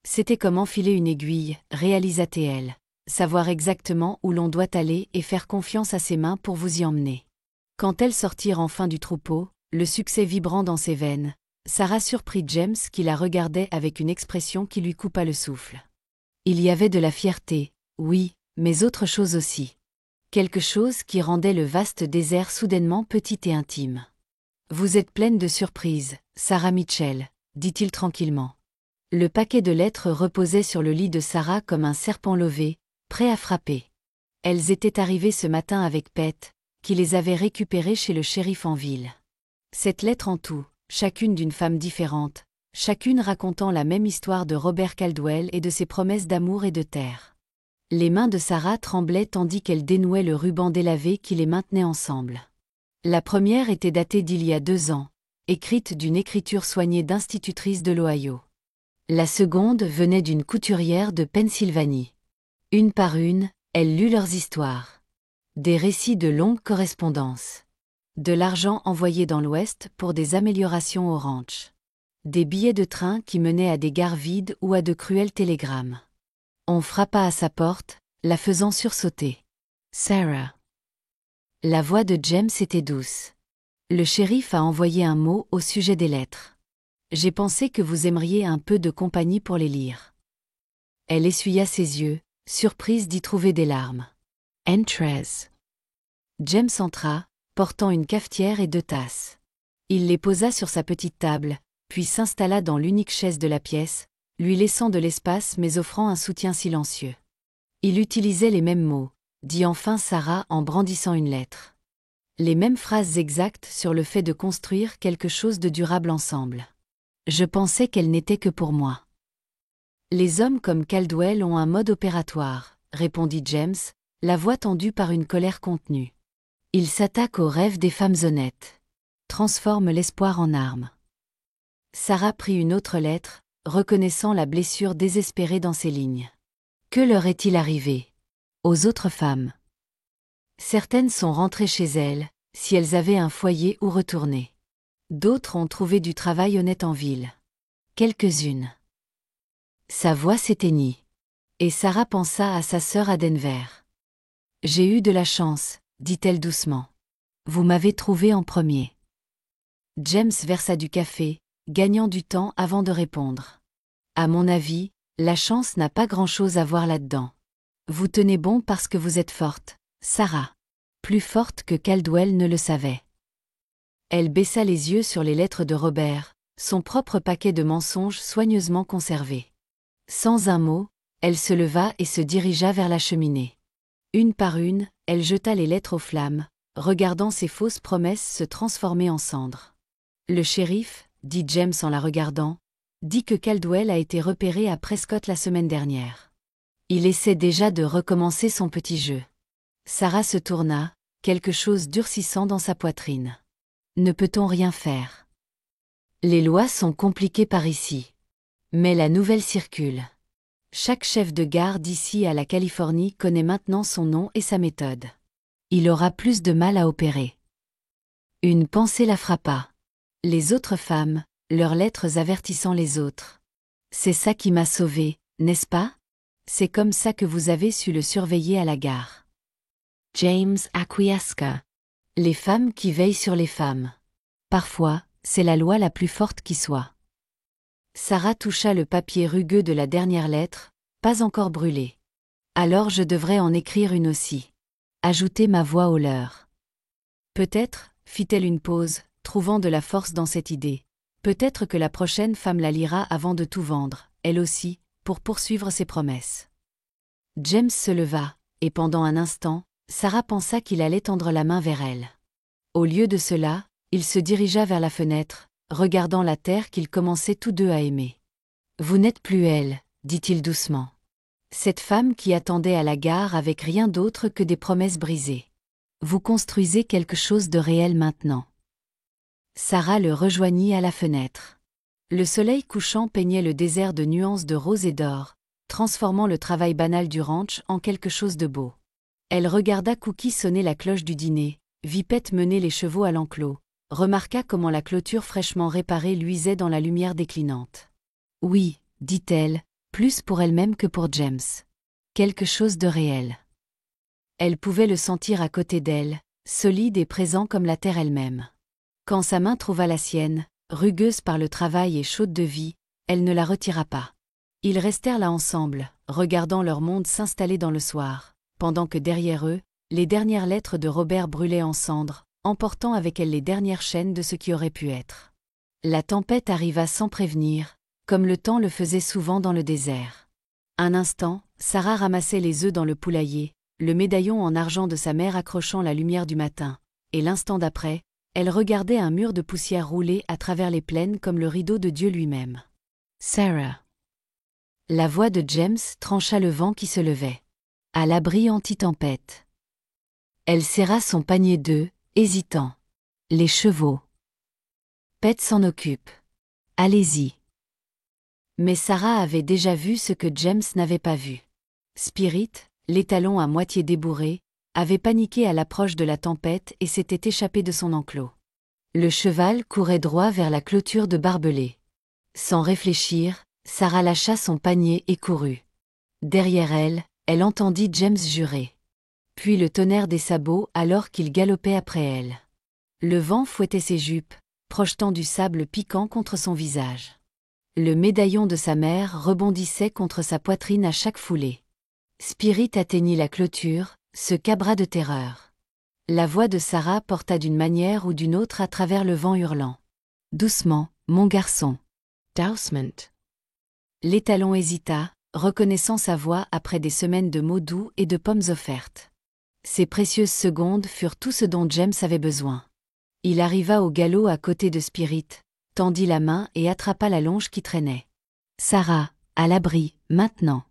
C'était comme enfiler une aiguille, réalisa-t-elle, savoir exactement où l'on doit aller et faire confiance à ses mains pour vous y emmener. Quand elles sortirent enfin du troupeau, le succès vibrant dans ses veines, Sarah surprit James qui la regardait avec une expression qui lui coupa le souffle. Il y avait de la fierté, oui, mais autre chose aussi. Quelque chose qui rendait le vaste désert soudainement petit et intime. Vous êtes pleine de surprises, Sarah Mitchell, dit-il tranquillement. Le paquet de lettres reposait sur le lit de Sarah comme un serpent lové, prêt à frapper. Elles étaient arrivées ce matin avec Pete, qui les avait récupérées chez le shérif en ville. 7 lettres en tout, chacune d'une femme différente, chacune racontant la même histoire de Robert Caldwell et de ses promesses d'amour et de terre. Les mains de Sarah tremblaient tandis qu'elle dénouait le ruban délavé qui les maintenait ensemble. La première était datée d'il y a 2 ans, écrite d'une écriture soignée d'institutrice de l'Ohio. La seconde venait d'une couturière de Pennsylvanie. Une par une, elle lut leurs histoires. Des récits de longues correspondances. De l'argent envoyé dans l'Ouest pour des améliorations au ranch. Des billets de train qui menaient à des gares vides ou à de cruels télégrammes. On frappa à sa porte, la faisant sursauter. Sarah. La voix de James était douce. Le shérif a envoyé un mot au sujet des lettres. J'ai pensé que vous aimeriez un peu de compagnie pour les lire. Elle essuya ses yeux, surprise d'y trouver des larmes. Entrez. James entra, portant une cafetière et 2 tasses. Il les posa sur sa petite table, puis s'installa dans l'unique chaise de la pièce, lui laissant de l'espace mais offrant un soutien silencieux. Il utilisait les mêmes mots, dit enfin Sarah en brandissant une lettre. Les mêmes phrases exactes sur le fait de construire quelque chose de durable ensemble. Je pensais qu'elle n'était que pour moi. Les hommes comme Caldwell ont un mode opératoire, répondit James, la voix tendue par une colère contenue. Il s'attaque aux rêves des femmes honnêtes. Transforme l'espoir en arme. Sarah prit une autre lettre, reconnaissant la blessure désespérée dans ses lignes. Que leur est-il arrivé? Aux autres femmes. Certaines sont rentrées chez elles, si elles avaient un foyer où retourner. D'autres ont trouvé du travail honnête en ville. Quelques-unes. Sa voix s'éteignit. Et Sarah pensa à sa sœur à Denver. J'ai eu de la chance, dit-elle doucement. Vous m'avez trouvé en premier. James versa du café, gagnant du temps avant de répondre. À mon avis, la chance n'a pas grand-chose à voir là-dedans. Vous tenez bon parce que vous êtes forte, Sarah. Plus forte que Caldwell ne le savait. Elle baissa les yeux sur les lettres de Robert, son propre paquet de mensonges soigneusement conservé. Sans un mot, elle se leva et se dirigea vers la cheminée. Une par une, elle jeta les lettres aux flammes, regardant ses fausses promesses se transformer en cendres. Le shérif, dit James en la regardant, dit que Caldwell a été repéré à Prescott la semaine dernière. Il essaie déjà de recommencer son petit jeu. Sarah se tourna, quelque chose durcissant dans sa poitrine. Ne peut-on rien faire? Les lois sont compliquées par ici. Mais la nouvelle circule. Chaque chef de gare d'ici à la Californie connaît maintenant son nom et sa méthode. Il aura plus de mal à opérer. Une pensée la frappa. Les autres femmes, leurs lettres avertissant les autres. C'est ça qui m'a sauvée, n'est-ce pas? C'est comme ça que vous avez su le surveiller à la gare. James acquiesca. Les femmes qui veillent sur les femmes. Parfois, c'est la loi la plus forte qui soit. Sarah toucha le papier rugueux de la dernière lettre, pas encore brûlée. Alors je devrais en écrire une aussi. Ajouter ma voix au leur. Peut-être, fit-elle une pause, trouvant de la force dans cette idée. Peut-être que la prochaine femme la lira avant de tout vendre, elle aussi, pour poursuivre ses promesses. James se leva, et pendant un instant, Sarah pensa qu'il allait tendre la main vers elle. Au lieu de cela, il se dirigea vers la fenêtre, regardant la terre qu'ils commençaient tous deux à aimer. « Vous n'êtes plus elle, dit-il doucement. Cette femme qui attendait à la gare avec rien d'autre que des promesses brisées. Vous construisez quelque chose de réel maintenant. » Sarah le rejoignit à la fenêtre. Le soleil couchant peignait le désert de nuances de rose et d'or, transformant le travail banal du ranch en quelque chose de beau. Elle regarda Cookie sonner la cloche du dîner, vit Pet mener les chevaux à l'enclos, remarqua comment la clôture fraîchement réparée luisait dans la lumière déclinante. Oui, dit-elle, plus pour elle-même que pour James. Quelque chose de réel. Elle pouvait le sentir à côté d'elle, solide et présent comme la terre elle-même. Quand sa main trouva la sienne, rugueuse par le travail et chaude de vie, elle ne la retira pas. Ils restèrent là ensemble, regardant leur monde s'installer dans le soir, pendant que derrière eux, les dernières lettres de Robert brûlaient en cendres, emportant avec elles les dernières chaînes de ce qui aurait pu être. La tempête arriva sans prévenir, comme le temps le faisait souvent dans le désert. Un instant, Sarah ramassait les œufs dans le poulailler, le médaillon en argent de sa mère accrochant la lumière du matin, et l'instant d'après, elle regardait un mur de poussière rouler à travers les plaines comme le rideau de Dieu lui-même. Sarah. La voix de James trancha le vent qui se levait. À l'abri anti-tempête. Elle serra son panier d'œufs, hésitant. Les chevaux. Pet s'en occupe. Allez-y. Mais Sarah avait déjà vu ce que James n'avait pas vu. Spirit, l'étalon à moitié débourré, avait paniqué à l'approche de la tempête et s'était échappé de son enclos. Le cheval courait droit vers la clôture de barbelés. Sans réfléchir, Sarah lâcha son panier et courut. Derrière elle, elle entendit James jurer. Puis le tonnerre des sabots alors qu'il galopait après elle. Le vent fouettait ses jupes, projetant du sable piquant contre son visage. Le médaillon de sa mère rebondissait contre sa poitrine à chaque foulée. Spirit atteignit la clôture, se cabra de terreur. La voix de Sarah porta d'une manière ou d'une autre à travers le vent hurlant. « Doucement, mon garçon. » Dousement. L'étalon hésita, reconnaissant sa voix après des semaines de mots doux et de pommes offertes. Ces précieuses secondes furent tout ce dont James avait besoin. Il arriva au galop à côté de Spirit, tendit la main et attrapa la longe qui traînait. « Sarah, à l'abri, maintenant. »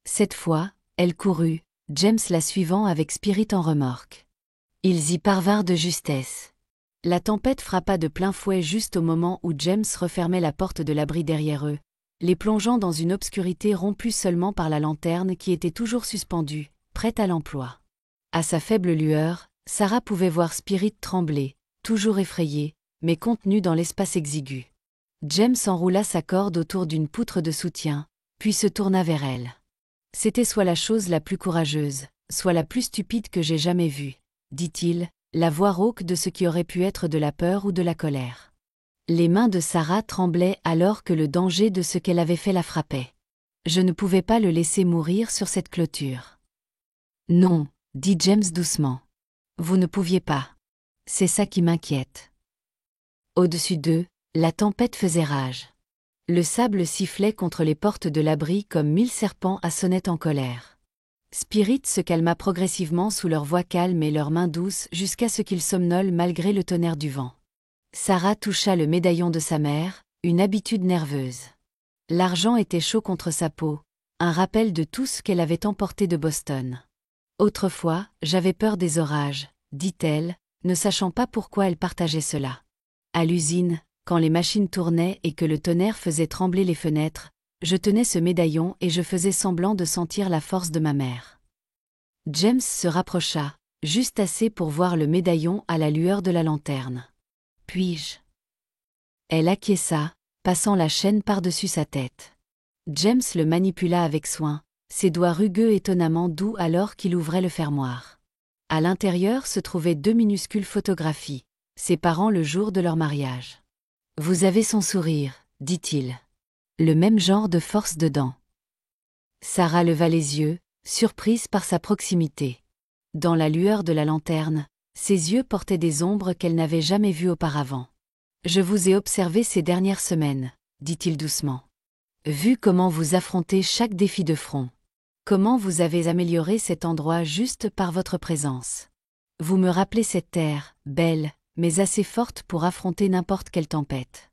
Cette fois, elle courut, James la suivant avec Spirit en remorque. Ils y parvinrent de justesse. La tempête frappa de plein fouet juste au moment où James refermait la porte de l'abri derrière eux, les plongeant dans une obscurité rompue seulement par la lanterne qui était toujours suspendue, prête à l'emploi. À sa faible lueur, Sarah pouvait voir Spirit trembler, toujours effrayé, mais contenu dans l'espace exigu. James enroula sa corde autour d'une poutre de soutien, puis se tourna vers elle. « C'était soit la chose la plus courageuse, soit la plus stupide que j'ai jamais vue, » dit-il, la voix rauque de ce qui aurait pu être de la peur ou de la colère. Les mains de Sarah tremblaient alors que le danger de ce qu'elle avait fait la frappait. Je ne pouvais pas le laisser mourir sur cette clôture. Non, dit James doucement. Vous ne pouviez pas. C'est ça qui m'inquiète. Au-dessus d'eux, la tempête faisait rage. Le sable sifflait contre les portes de l'abri comme 1000 serpents assonnaient en colère. Spirit se calma progressivement sous leurs voix calmes et leurs mains douces jusqu'à ce qu'ils somnolent malgré le tonnerre du vent. Sarah toucha le médaillon de sa mère, une habitude nerveuse. L'argent était chaud contre sa peau, un rappel de tout ce qu'elle avait emporté de Boston. Autrefois, j'avais peur des orages, dit-elle, ne sachant pas pourquoi elle partageait cela. À l'usine, quand les machines tournaient et que le tonnerre faisait trembler les fenêtres, je tenais ce médaillon et je faisais semblant de sentir la force de ma mère. James se rapprocha, juste assez pour voir le médaillon à la lueur de la lanterne. Puis-je ? Elle acquiesça, passant la chaîne par-dessus sa tête. James le manipula avec soin, ses doigts rugueux étonnamment doux alors qu'il ouvrait le fermoir. À l'intérieur se trouvaient 2 minuscules photographies, ses parents le jour de leur mariage. « Vous avez son sourire, dit-il. Le même genre de force dedans. » Sarah leva les yeux, surprise par sa proximité. Dans la lueur de la lanterne, ses yeux portaient des ombres qu'elle n'avait jamais vues auparavant. « Je vous ai observé ces dernières semaines, » dit-il doucement. « Vu comment vous affrontez chaque défi de front. Comment vous avez amélioré cet endroit juste par votre présence. Vous me rappelez cette terre, belle, mais assez forte pour affronter n'importe quelle tempête. »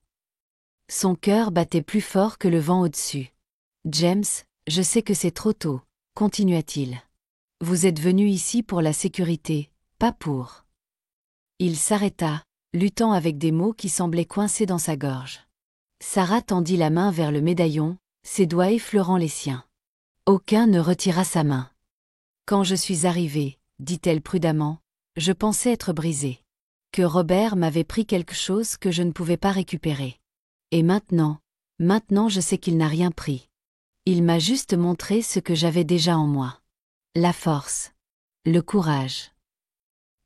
Son cœur battait plus fort que le vent au-dessus. « James, je sais que c'est trop tôt, » continua-t-il. « Vous êtes venu ici pour la sécurité, pas pour... » Il s'arrêta, luttant avec des mots qui semblaient coincés dans sa gorge. Sarah tendit la main vers le médaillon, ses doigts effleurant les siens. Aucun ne retira sa main. « Quand je suis arrivée, dit-elle prudemment, je pensais être brisée. Que Robert m'avait pris quelque chose que je ne pouvais pas récupérer. Et maintenant je sais qu'il n'a rien pris. Il m'a juste montré ce que j'avais déjà en moi. La force. Le courage. »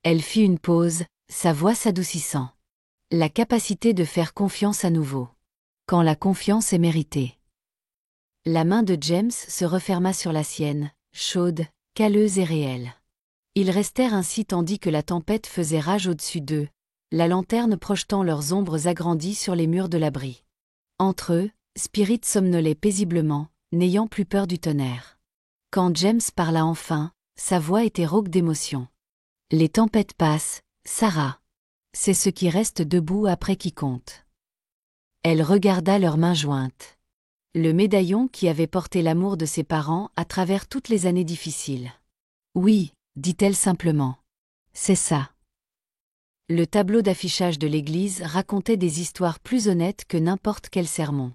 Elle fit une pause, sa voix s'adoucissant. La capacité de faire confiance à nouveau. Quand la confiance est méritée. La main de James se referma sur la sienne, chaude, calleuse et réelle. Ils restèrent ainsi tandis que la tempête faisait rage au-dessus d'eux, la lanterne projetant leurs ombres agrandies sur les murs de l'abri. Entre eux, Spirit somnolait paisiblement, n'ayant plus peur du tonnerre. Quand James parla enfin, sa voix était rauque d'émotion. « Les tempêtes passent, Sarah. C'est ce qui reste debout après qui compte. » Elle regarda leurs mains jointes. Le médaillon qui avait porté l'amour de ses parents à travers toutes les années difficiles. « Oui, » dit-elle simplement. « C'est ça. » Le tableau d'affichage de l'église racontait des histoires plus honnêtes que n'importe quel sermon.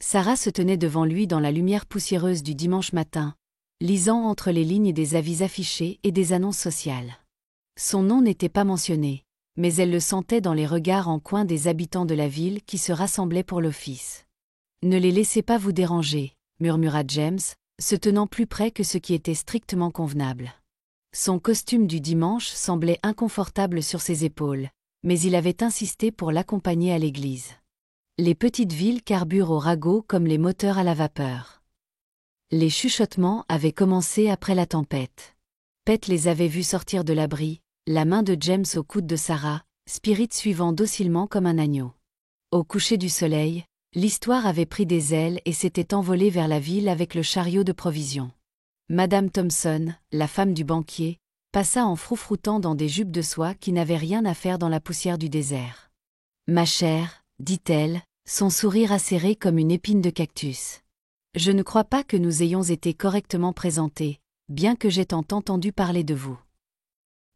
Sarah se tenait devant lui dans la lumière poussiéreuse du dimanche matin, lisant entre les lignes des avis affichés et des annonces sociales. Son nom n'était pas mentionné, mais elle le sentait dans les regards en coin des habitants de la ville qui se rassemblaient pour l'office. « Ne les laissez pas vous déranger, » murmura James, se tenant plus près que ce qui était strictement convenable. Son costume du dimanche semblait inconfortable sur ses épaules, mais il avait insisté pour l'accompagner à l'église. Les petites villes carburent au ragot comme les moteurs à la vapeur. Les chuchotements avaient commencé après la tempête. Pete les avait vus sortir de l'abri, la main de James au coude de Sarah, Spirit suivant docilement comme un agneau. Au coucher du soleil, l'histoire avait pris des ailes et s'était envolée vers la ville avec le chariot de provisions. Madame Thompson, la femme du banquier, passa en froufroutant dans des jupes de soie qui n'avaient rien à faire dans la poussière du désert. « Ma chère, » dit-elle, son sourire acéré comme une épine de cactus. « Je ne crois pas que nous ayons été correctement présentés, bien que j'aie tant entendu parler de vous.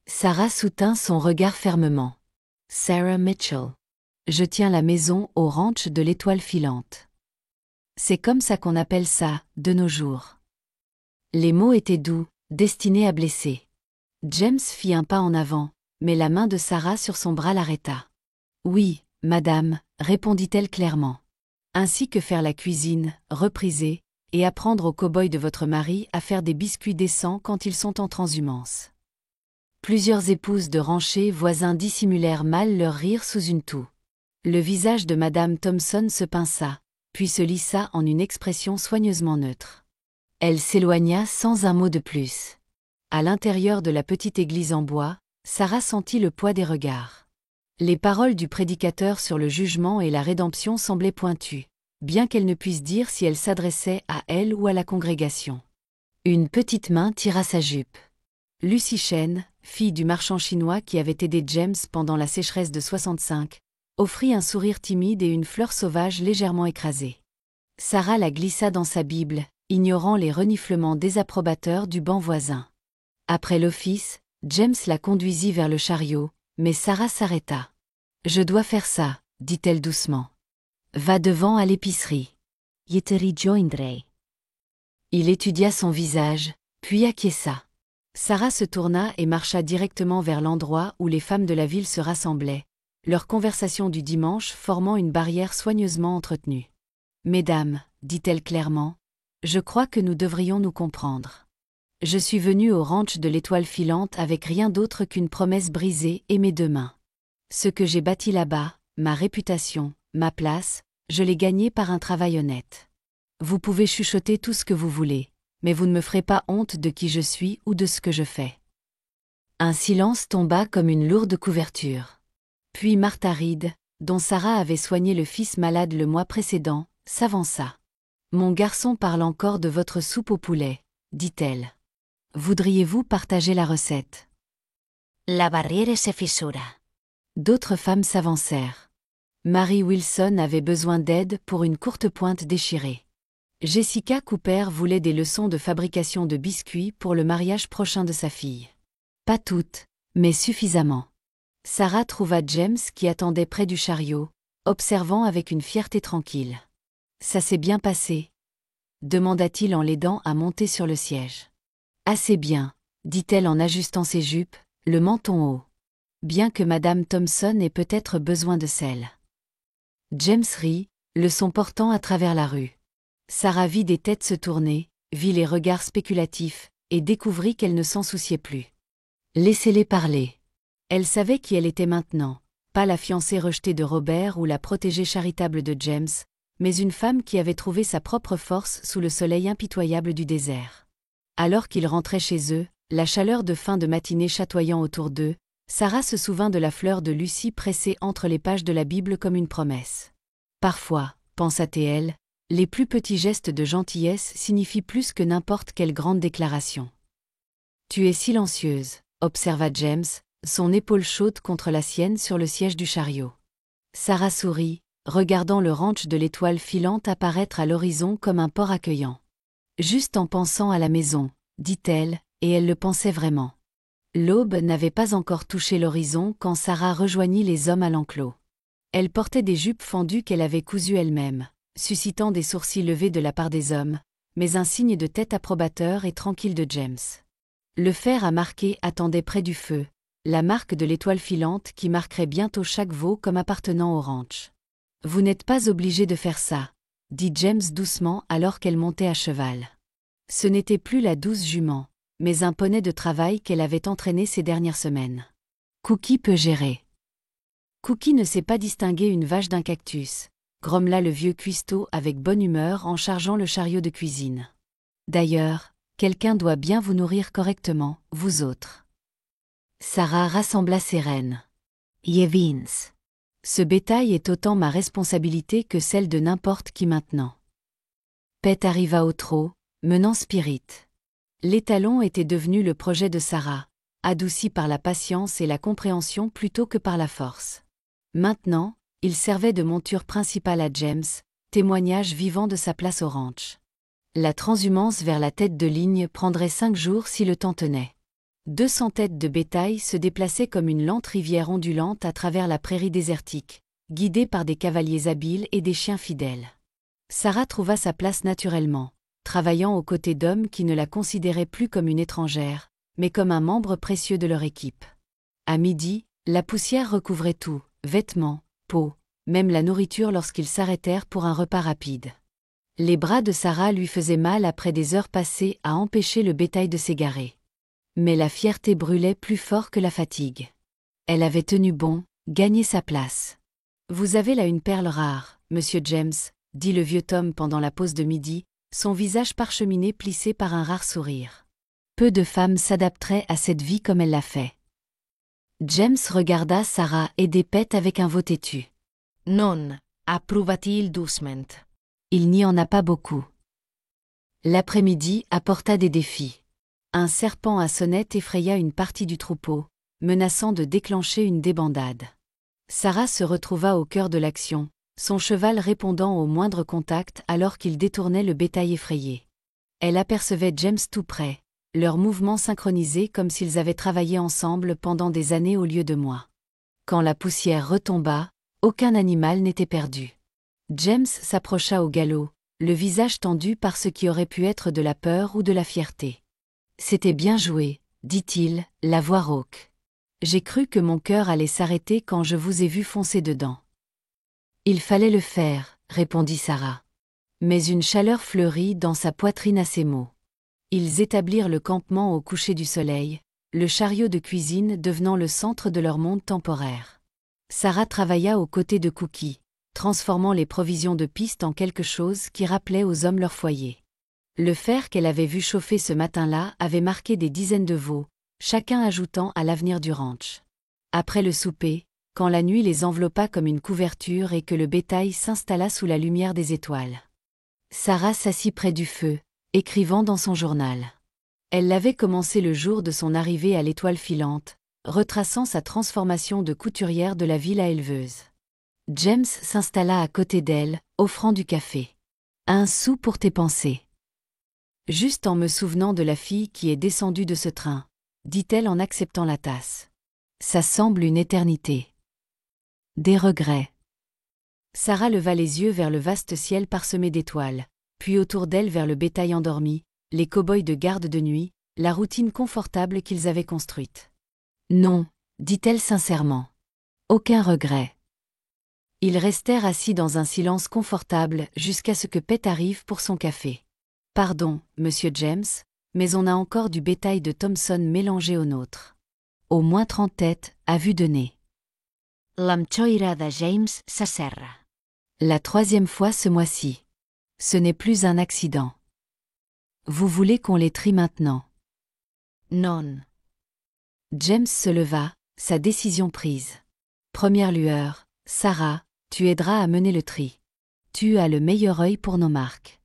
Sarah soutint son regard fermement. Sarah Mitchell. Je tiens la maison au ranch de l'Étoile filante. C'est comme ça qu'on appelle ça, de nos jours. Les mots étaient doux, destinés à blesser. James fit un pas en avant, mais la main de Sarah sur son bras l'arrêta. Oui, madame, répondit-elle clairement. Ainsi que faire la cuisine, repriser, et apprendre aux cow-boys de votre mari à faire des biscuits décents quand ils sont en transhumance. Plusieurs épouses de ranchers voisins dissimulèrent mal leur rire sous une toux. Le visage de madame Thompson se pinça, puis se lissa en une expression soigneusement neutre. Elle s'éloigna sans un mot de plus. À l'intérieur de la petite église en bois, Sarah sentit le poids des regards. Les paroles du prédicateur sur le jugement et la rédemption semblaient pointues, bien qu'elle ne puisse dire si elle s'adressait à elle ou à la congrégation. Une petite main tira sa jupe. Lucy Chen, fille du marchand chinois qui avait aidé James pendant la sécheresse de 65, offrit un sourire timide et une fleur sauvage légèrement écrasée. Sarah la glissa dans sa Bible, ignorant les reniflements désapprobateurs du banc voisin. Après l'office, James la conduisit vers le chariot, mais Sarah s'arrêta. « Je dois faire ça, dit-elle doucement. Va devant à l'épicerie. Je te rejoindrai. » Il étudia son visage, puis acquiesça. Sarah se tourna et marcha directement vers l'endroit où les femmes de la ville se rassemblaient, leur conversation du dimanche formant une barrière soigneusement entretenue. « Mesdames, dit-elle clairement, je crois que nous devrions nous comprendre. Je suis venue au ranch de l'Étoile filante avec rien d'autre qu'une promesse brisée et mes 2 mains. Ce que j'ai bâti là-bas, ma réputation, ma place, je l'ai gagné par un travail honnête. Vous pouvez chuchoter tout ce que vous voulez, mais vous ne me ferez pas honte de qui je suis ou de ce que je fais. » Un silence tomba comme une lourde couverture. Puis Martha Reed, dont Sarah avait soigné le fils malade le mois précédent, s'avança. « Mon garçon parle encore de votre soupe au poulet, » dit-elle. « Voudriez-vous partager la recette ?» La barrière se fissura. D'autres femmes s'avancèrent. Mary Wilson avait besoin d'aide pour une courte pointe déchirée. Jessica Cooper voulait des leçons de fabrication de biscuits pour le mariage prochain de sa fille. Pas toutes, mais suffisamment. Sarah trouva James qui attendait près du chariot, observant avec une fierté tranquille. « Ça s'est bien passé ?» demanda-t-il en l'aidant à monter sur le siège. « Assez bien, » dit-elle en ajustant ses jupes, le menton haut. « Bien que madame Thompson ait peut-être besoin de sel. » James rit, le son portant à travers la rue. Sarah vit des têtes se tourner, vit les regards spéculatifs, et découvrit qu'elle ne s'en souciait plus. Laissez-les parler. Elle savait qui elle était maintenant, pas la fiancée rejetée de Robert ou la protégée charitable de James, mais une femme qui avait trouvé sa propre force sous le soleil impitoyable du désert. Alors qu'ils rentraient chez eux, la chaleur de fin de matinée chatoyant autour d'eux, Sarah se souvint de la fleur de Lucie pressée entre les pages de la Bible comme une promesse. Parfois, pensa-t-elle, les plus petits gestes de gentillesse signifient plus que n'importe quelle grande déclaration. « Tu es silencieuse, » observa James, son épaule chaude contre la sienne sur le siège du chariot. Sarah sourit, regardant le ranch de l'Étoile filante apparaître à l'horizon comme un port accueillant. « Juste en pensant à la maison, » dit-elle, et elle le pensait vraiment. L'aube n'avait pas encore touché l'horizon quand Sarah rejoignit les hommes à l'enclos. Elle portait des jupes fendues qu'elle avait cousues elle-même, suscitant des sourcils levés de la part des hommes, mais un signe de tête approbateur et tranquille de James. Le fer à marquer attendait près du feu, la marque de l'Étoile filante qui marquerait bientôt chaque veau comme appartenant au ranch. « Vous n'êtes pas obligé de faire ça, » dit James doucement alors qu'elle montait à cheval. Ce n'était plus la douce jument, mais un poney de travail qu'elle avait entraîné ces dernières semaines. Cookie peut gérer. Cookie ne sait pas distinguer une vache d'un cactus, grommela le vieux cuistot avec bonne humeur en chargeant le chariot de cuisine. D'ailleurs, quelqu'un doit bien vous nourrir correctement, vous autres. Sarah rassembla ses rênes. Vince. Ce bétail est autant ma responsabilité que celle de n'importe qui maintenant. Pet arriva au trot, menant Spirit. L'étalon était devenu le projet de Sarah, adouci par la patience et la compréhension plutôt que par la force. Maintenant, il servait de monture principale à James, témoignage vivant de sa place au ranch. La transhumance vers la tête de ligne prendrait 5 jours si le temps tenait. 200 têtes de bétail se déplaçaient comme une lente rivière ondulante à travers la prairie désertique, guidée par des cavaliers habiles et des chiens fidèles. Sarah trouva sa place naturellement, travaillant aux côtés d'hommes qui ne la considéraient plus comme une étrangère, mais comme un membre précieux de leur équipe. À midi, la poussière recouvrait tout, vêtements, peau, même la nourriture lorsqu'ils s'arrêtèrent pour un repas rapide. Les bras de Sarah lui faisaient mal après des heures passées à empêcher le bétail de s'égarer. Mais la fierté brûlait plus fort que la fatigue. Elle avait tenu bon, gagné sa place. « Vous avez là une perle rare, monsieur James », dit le vieux Tom pendant la pause de midi, son visage parcheminé plissé par un rare sourire. Peu de femmes s'adapteraient à cette vie comme elle l'a fait. James regarda Sarah et Dépette avec un veau têtu. « Non, approuva-t-il doucement. Il n'y en a pas beaucoup. » L'après-midi apporta des défis. Un serpent à sonnette effraya une partie du troupeau, menaçant de déclencher une débandade. Sarah se retrouva au cœur de l'action, son cheval répondant au moindre contact alors qu'il détournait le bétail effrayé. Elle apercevait James tout près, leurs mouvements synchronisés comme s'ils avaient travaillé ensemble pendant des années au lieu de mois. Quand la poussière retomba, aucun animal n'était perdu. James s'approcha au galop, le visage tendu par ce qui aurait pu être de la peur ou de la fierté. « C'était bien joué, » dit-il, la voix rauque. « J'ai cru que mon cœur allait s'arrêter quand je vous ai vu foncer dedans. »« Il fallait le faire, » répondit Sarah. Mais une chaleur fleurit dans sa poitrine à ces mots. Ils établirent le campement au coucher du soleil, le chariot de cuisine devenant le centre de leur monde temporaire. Sarah travailla aux côtés de Cookie, transformant les provisions de piste en quelque chose qui rappelait aux hommes leur foyer. Le fer qu'elle avait vu chauffer ce matin-là avait marqué des dizaines de veaux, chacun ajoutant à l'avenir du ranch. Après le souper, quand la nuit les enveloppa comme une couverture et que le bétail s'installa sous la lumière des étoiles, Sarah s'assit près du feu, écrivant dans son journal. Elle l'avait commencé le jour de son arrivée à l'Étoile filante, retraçant sa transformation de couturière de la ville à éleveuse. James s'installa à côté d'elle, offrant du café. « 1 sou pour tes pensées. » « Juste en me souvenant de la fille qui est descendue de ce train, » dit-elle en acceptant la tasse. « Ça semble une éternité. » Des regrets. Sarah leva les yeux vers le vaste ciel parsemé d'étoiles, puis autour d'elle vers le bétail endormi, les cow-boys de garde de nuit, la routine confortable qu'ils avaient construite. « Non, » dit-elle sincèrement. « Aucun regret. » Ils restèrent assis dans un silence confortable jusqu'à ce que Pete arrive pour son café. « Pardon, monsieur James, mais on a encore du bétail de Thompson mélangé au nôtre. Au moins 30 têtes, à vue de nez. » L'amchoira de James s'asserra. La 3e fois ce mois-ci. Ce n'est plus un accident. Vous voulez qu'on les trie maintenant? Non. James se leva, sa décision prise. Première lueur, Sarah, tu aideras à mener le tri. Tu as le meilleur œil pour nos marques.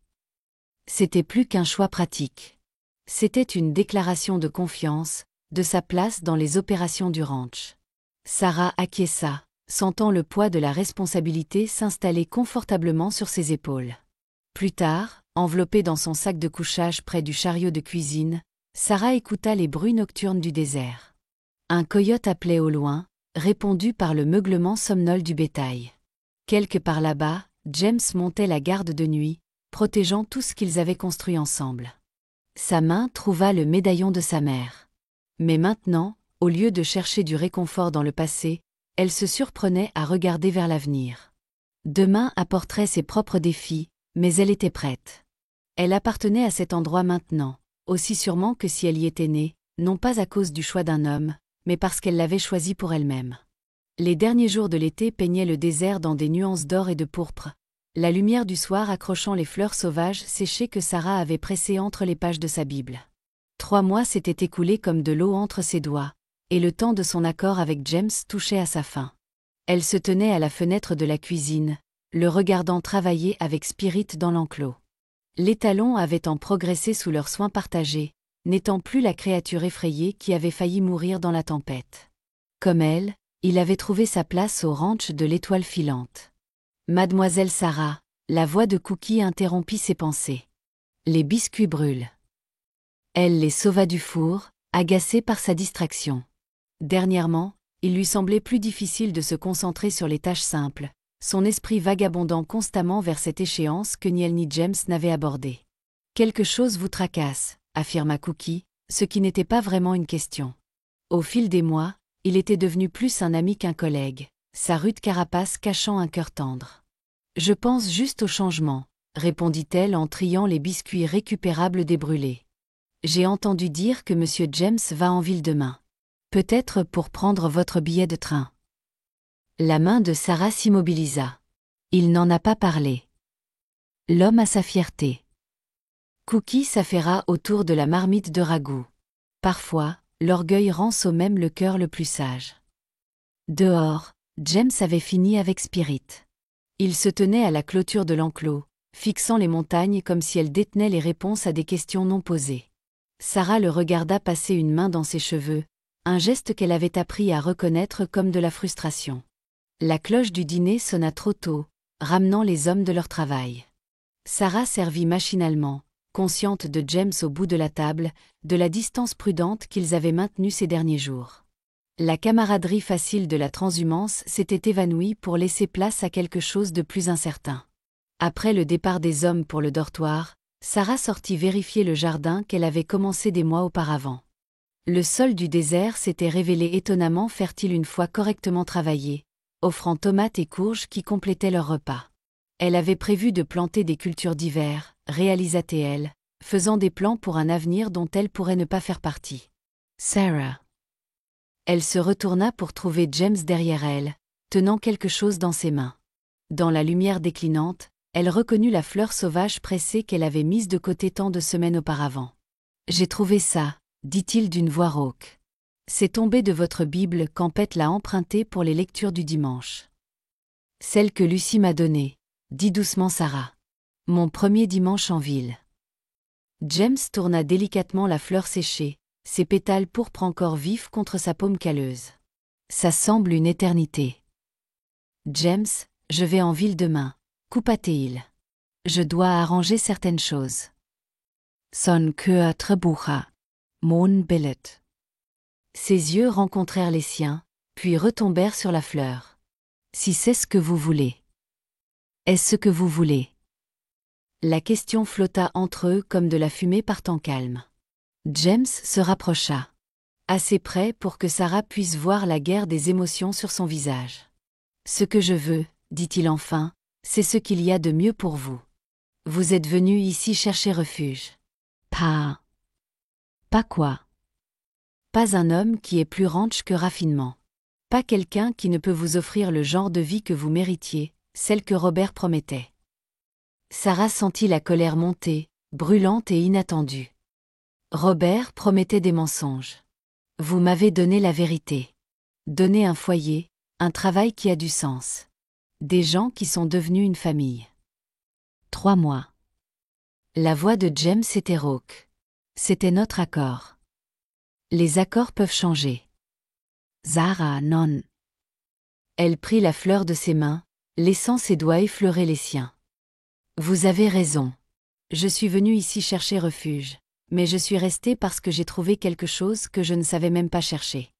C'était plus qu'un choix pratique. C'était une déclaration de confiance, de sa place dans les opérations du ranch. Sarah acquiesça, sentant le poids de la responsabilité s'installer confortablement sur ses épaules. Plus tard, enveloppée dans son sac de couchage près du chariot de cuisine, Sarah écouta les bruits nocturnes du désert. Un coyote appelait au loin, répondu par le meuglement somnol du bétail. Quelque part là-bas, James montait la garde de nuit, protégeant tout ce qu'ils avaient construit ensemble. Sa main trouva le médaillon de sa mère. Mais maintenant, au lieu de chercher du réconfort dans le passé, elle se surprenait à regarder vers l'avenir. Demain apporterait ses propres défis, mais elle était prête. Elle appartenait à cet endroit maintenant, aussi sûrement que si elle y était née, non pas à cause du choix d'un homme, mais parce qu'elle l'avait choisi pour elle-même. Les derniers jours de l'été peignaient le désert dans des nuances d'or et de pourpre, la lumière du soir accrochant les fleurs sauvages séchées que Sarah avait pressées entre les pages de sa Bible. 3 mois s'étaient écoulés comme de l'eau entre ses doigts, et le temps de son accord avec James touchait à sa fin. Elle se tenait à la fenêtre de la cuisine, le regardant travailler avec spirit dans l'enclos. L'étalon avait tant progressé sous leurs soins partagés, n'étant plus la créature effrayée qui avait failli mourir dans la tempête. Comme elle, il avait trouvé sa place au ranch de l'Étoile filante. Mademoiselle Sarah, la voix de Cookie interrompit ses pensées. Les biscuits brûlent. Elle les sauva du four, agacée par sa distraction. Dernièrement, il lui semblait plus difficile de se concentrer sur les tâches simples, son esprit vagabondant constamment vers cette échéance que ni elle ni James n'avaient abordée. Quelque chose vous tracasse, affirma Cookie, ce qui n'était pas vraiment une question. Au fil des mois, il était devenu plus un ami qu'un collègue, sa rude carapace cachant un cœur tendre. Je pense juste au changement, répondit-elle en triant les biscuits récupérables des brûlés. J'ai entendu dire que Monsieur James va en ville demain. Peut-être pour prendre votre billet de train. La main de Sarah s'immobilisa. Il n'en a pas parlé. L'homme a sa fierté. Cookie s'affaira autour de la marmite de ragoût. Parfois, l'orgueil rend sot même le cœur le plus sage. Dehors, James avait fini avec Spirit. Il se tenait à la clôture de l'enclos, fixant les montagnes comme si elles détenaient les réponses à des questions non posées. Sarah le regarda passer une main dans ses cheveux, un geste qu'elle avait appris à reconnaître comme de la frustration. La cloche du dîner sonna trop tôt, ramenant les hommes de leur travail. Sarah servit machinalement, consciente de James au bout de la table, de la distance prudente qu'ils avaient maintenue ces derniers jours. La camaraderie facile de la transhumance s'était évanouie pour laisser place à quelque chose de plus incertain. Après le départ des hommes pour le dortoir, Sarah sortit vérifier le jardin qu'elle avait commencé des mois auparavant. Le sol du désert s'était révélé étonnamment fertile une fois correctement travaillé, offrant tomates et courges qui complétaient leur repas. Elle avait prévu de planter des cultures d'hiver, réalisa-t-elle, faisant des plans pour un avenir dont elle pourrait ne pas faire partie. Sarah. Elle se retourna pour trouver James derrière elle, tenant quelque chose dans ses mains. Dans la lumière déclinante, elle reconnut la fleur sauvage pressée qu'elle avait mise de côté tant de semaines auparavant. « J'ai trouvé ça », dit-il d'une voix rauque. « C'est tombé de votre Bible qu'Empette l'a empruntée pour les lectures du dimanche. »« Celle que Lucie m'a donnée », dit doucement Sarah. « Mon premier dimanche en ville. » James tourna délicatement la fleur séchée, ses pétales pourpres encore vifs contre sa paume calleuse. « Ça semble une éternité. »« James, je vais en ville demain, » coupa-t-il. « Je dois arranger certaines choses. »« Son cœur trebucha. Mon billet. » Ses yeux rencontrèrent les siens, puis retombèrent sur la fleur. « Si c'est ce que vous voulez. »« Est-ce ce que vous voulez ?» La question flotta entre eux comme de la fumée par temps calme. James se rapprocha. Assez près pour que Sarah puisse voir la guerre des émotions sur son visage. « Ce que je veux, dit-il enfin, c'est ce qu'il y a de mieux pour vous. Vous êtes venu ici chercher refuge. Pas quoi? Pas un homme qui est plus ranch que raffinement. Pas quelqu'un qui ne peut vous offrir le genre de vie que vous méritiez, celle que Robert promettait. » Sarah sentit la colère monter, brûlante et inattendue. Robert promettait des mensonges. Vous m'avez donné la vérité. Donné un foyer, un travail qui a du sens. Des gens qui sont devenus une famille. 3 mois. La voix de James était rauque. C'était notre accord. Les accords peuvent changer. Sarah, non. Elle prit la fleur de ses mains, laissant ses doigts effleurer les siens. Vous avez raison. Je suis venue ici chercher refuge, mais je suis restée parce que j'ai trouvé quelque chose que je ne savais même pas chercher.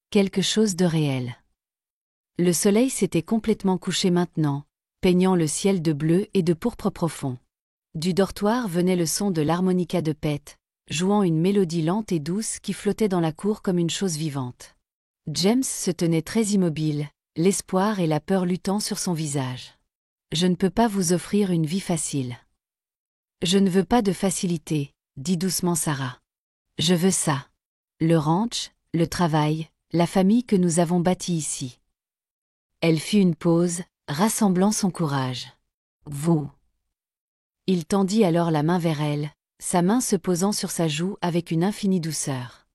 Quelque chose de réel. Le soleil s'était complètement couché maintenant, peignant le ciel de bleu et de pourpre profond. Du dortoir venait le son de l'harmonica de Pete, jouant une mélodie lente et douce qui flottait dans la cour comme une chose vivante. James se tenait très immobile, l'espoir et la peur luttant sur son visage. « Je ne peux pas vous offrir une vie facile. »« Je ne veux pas de facilité, » dit doucement Sarah. « Je veux ça. Le ranch, le travail, la famille que nous avons bâtie ici. » Elle fit une pause, rassemblant son courage. « Vous. » Il tendit alors la main vers elle, sa main se posant sur sa joue avec une infinie douceur.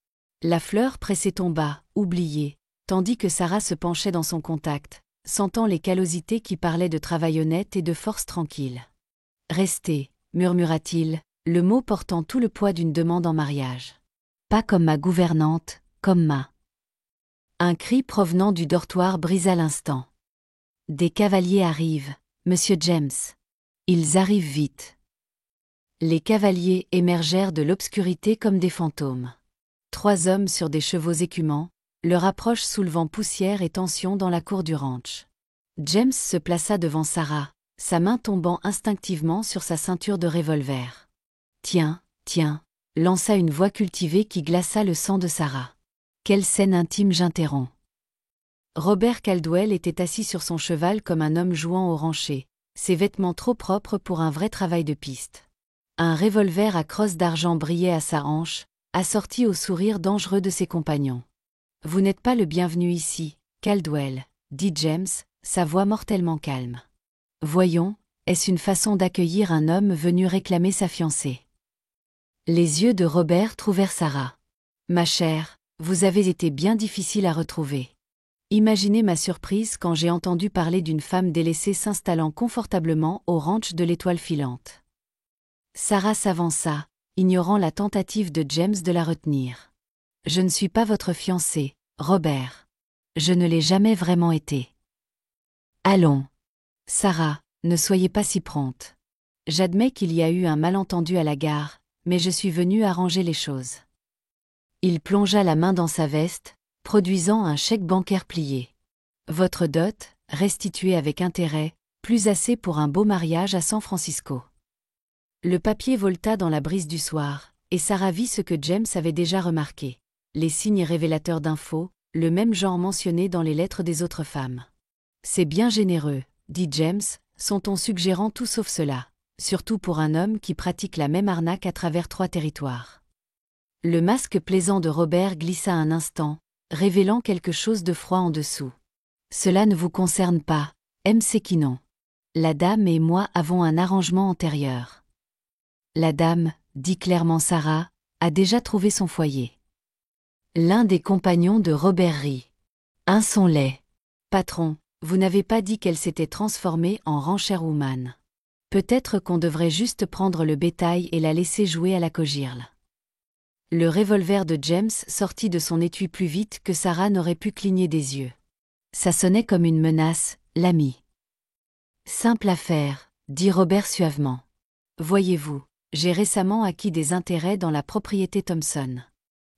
La fleur pressée tomba, oubliée, tandis que Sarah se penchait dans son contact, sentant les callosités qui parlaient de travail honnête et de force tranquille. « Restez, » murmura-t-il, le mot portant tout le poids d'une demande en mariage. « Pas comme ma gouvernante, comme ma... » Un cri provenant du dortoir brisa l'instant. « Des cavaliers arrivent, Monsieur James. Ils arrivent vite. » Les cavaliers émergèrent de l'obscurité comme des fantômes. 3 hommes sur des chevaux écumants, leur approche soulevant poussière et tension dans la cour du ranch. James se plaça devant Sarah, sa main tombant instinctivement sur sa ceinture de revolver. « Tiens, tiens !» lança une voix cultivée qui glaça le sang de Sarah. « Quelle scène intime j'interromps !» Robert Caldwell était assis sur son cheval comme un homme jouant au rancher, ses vêtements trop propres pour un vrai travail de piste. Un revolver à crosse d'argent brillait à sa hanche, assorti au sourire dangereux de ses compagnons. « Vous n'êtes pas le bienvenu ici, Caldwell, » dit James, sa voix mortellement calme. « Voyons, est-ce une façon d'accueillir un homme venu réclamer sa fiancée ?» Les yeux de Robert trouvèrent Sarah. « Ma chère, vous avez été bien difficile à retrouver. Imaginez ma surprise quand j'ai entendu parler d'une femme délaissée s'installant confortablement au ranch de l'Étoile filante. » Sarah s'avança, ignorant la tentative de James de la retenir. « Je ne suis pas votre fiancé, Robert. Je ne l'ai jamais vraiment été. » « Allons. Sarah, ne soyez pas si prompte. J'admets qu'il y a eu un malentendu à la gare, mais je suis venu arranger les choses. » Il plongea la main dans sa veste, produisant un chèque bancaire plié. « Votre dot, restituée avec intérêt, plus assez pour un beau mariage à San Francisco. » Le papier volta dans la brise du soir, et Sarah vit ce que James avait déjà remarqué. Les signes révélateurs d'infos, le même genre mentionné dans les lettres des autres femmes. « C'est bien généreux, » dit James, son ton suggérant tout sauf cela, surtout pour un homme qui pratique la même arnaque à travers 3 territoires. Le masque plaisant de Robert glissa un instant, révélant quelque chose de froid en dessous. « Cela ne vous concerne pas, M. Sekinon. La dame et moi avons un arrangement antérieur. » La dame, dit clairement Sarah, a déjà trouvé son foyer. L'un des compagnons de Robert rit. « Un son laid. Patron, vous n'avez pas dit qu'elle s'était transformée en rancherwoman. Peut-être qu'on devrait juste prendre le bétail et la laisser jouer à la cogirle. » Le revolver de James sortit de son étui plus vite que Sarah n'aurait pu cligner des yeux. Ça sonnait comme une menace, l'ami. « Simple affaire, » dit Robert suavement. « Voyez-vous, j'ai récemment acquis des intérêts dans la propriété Thompson.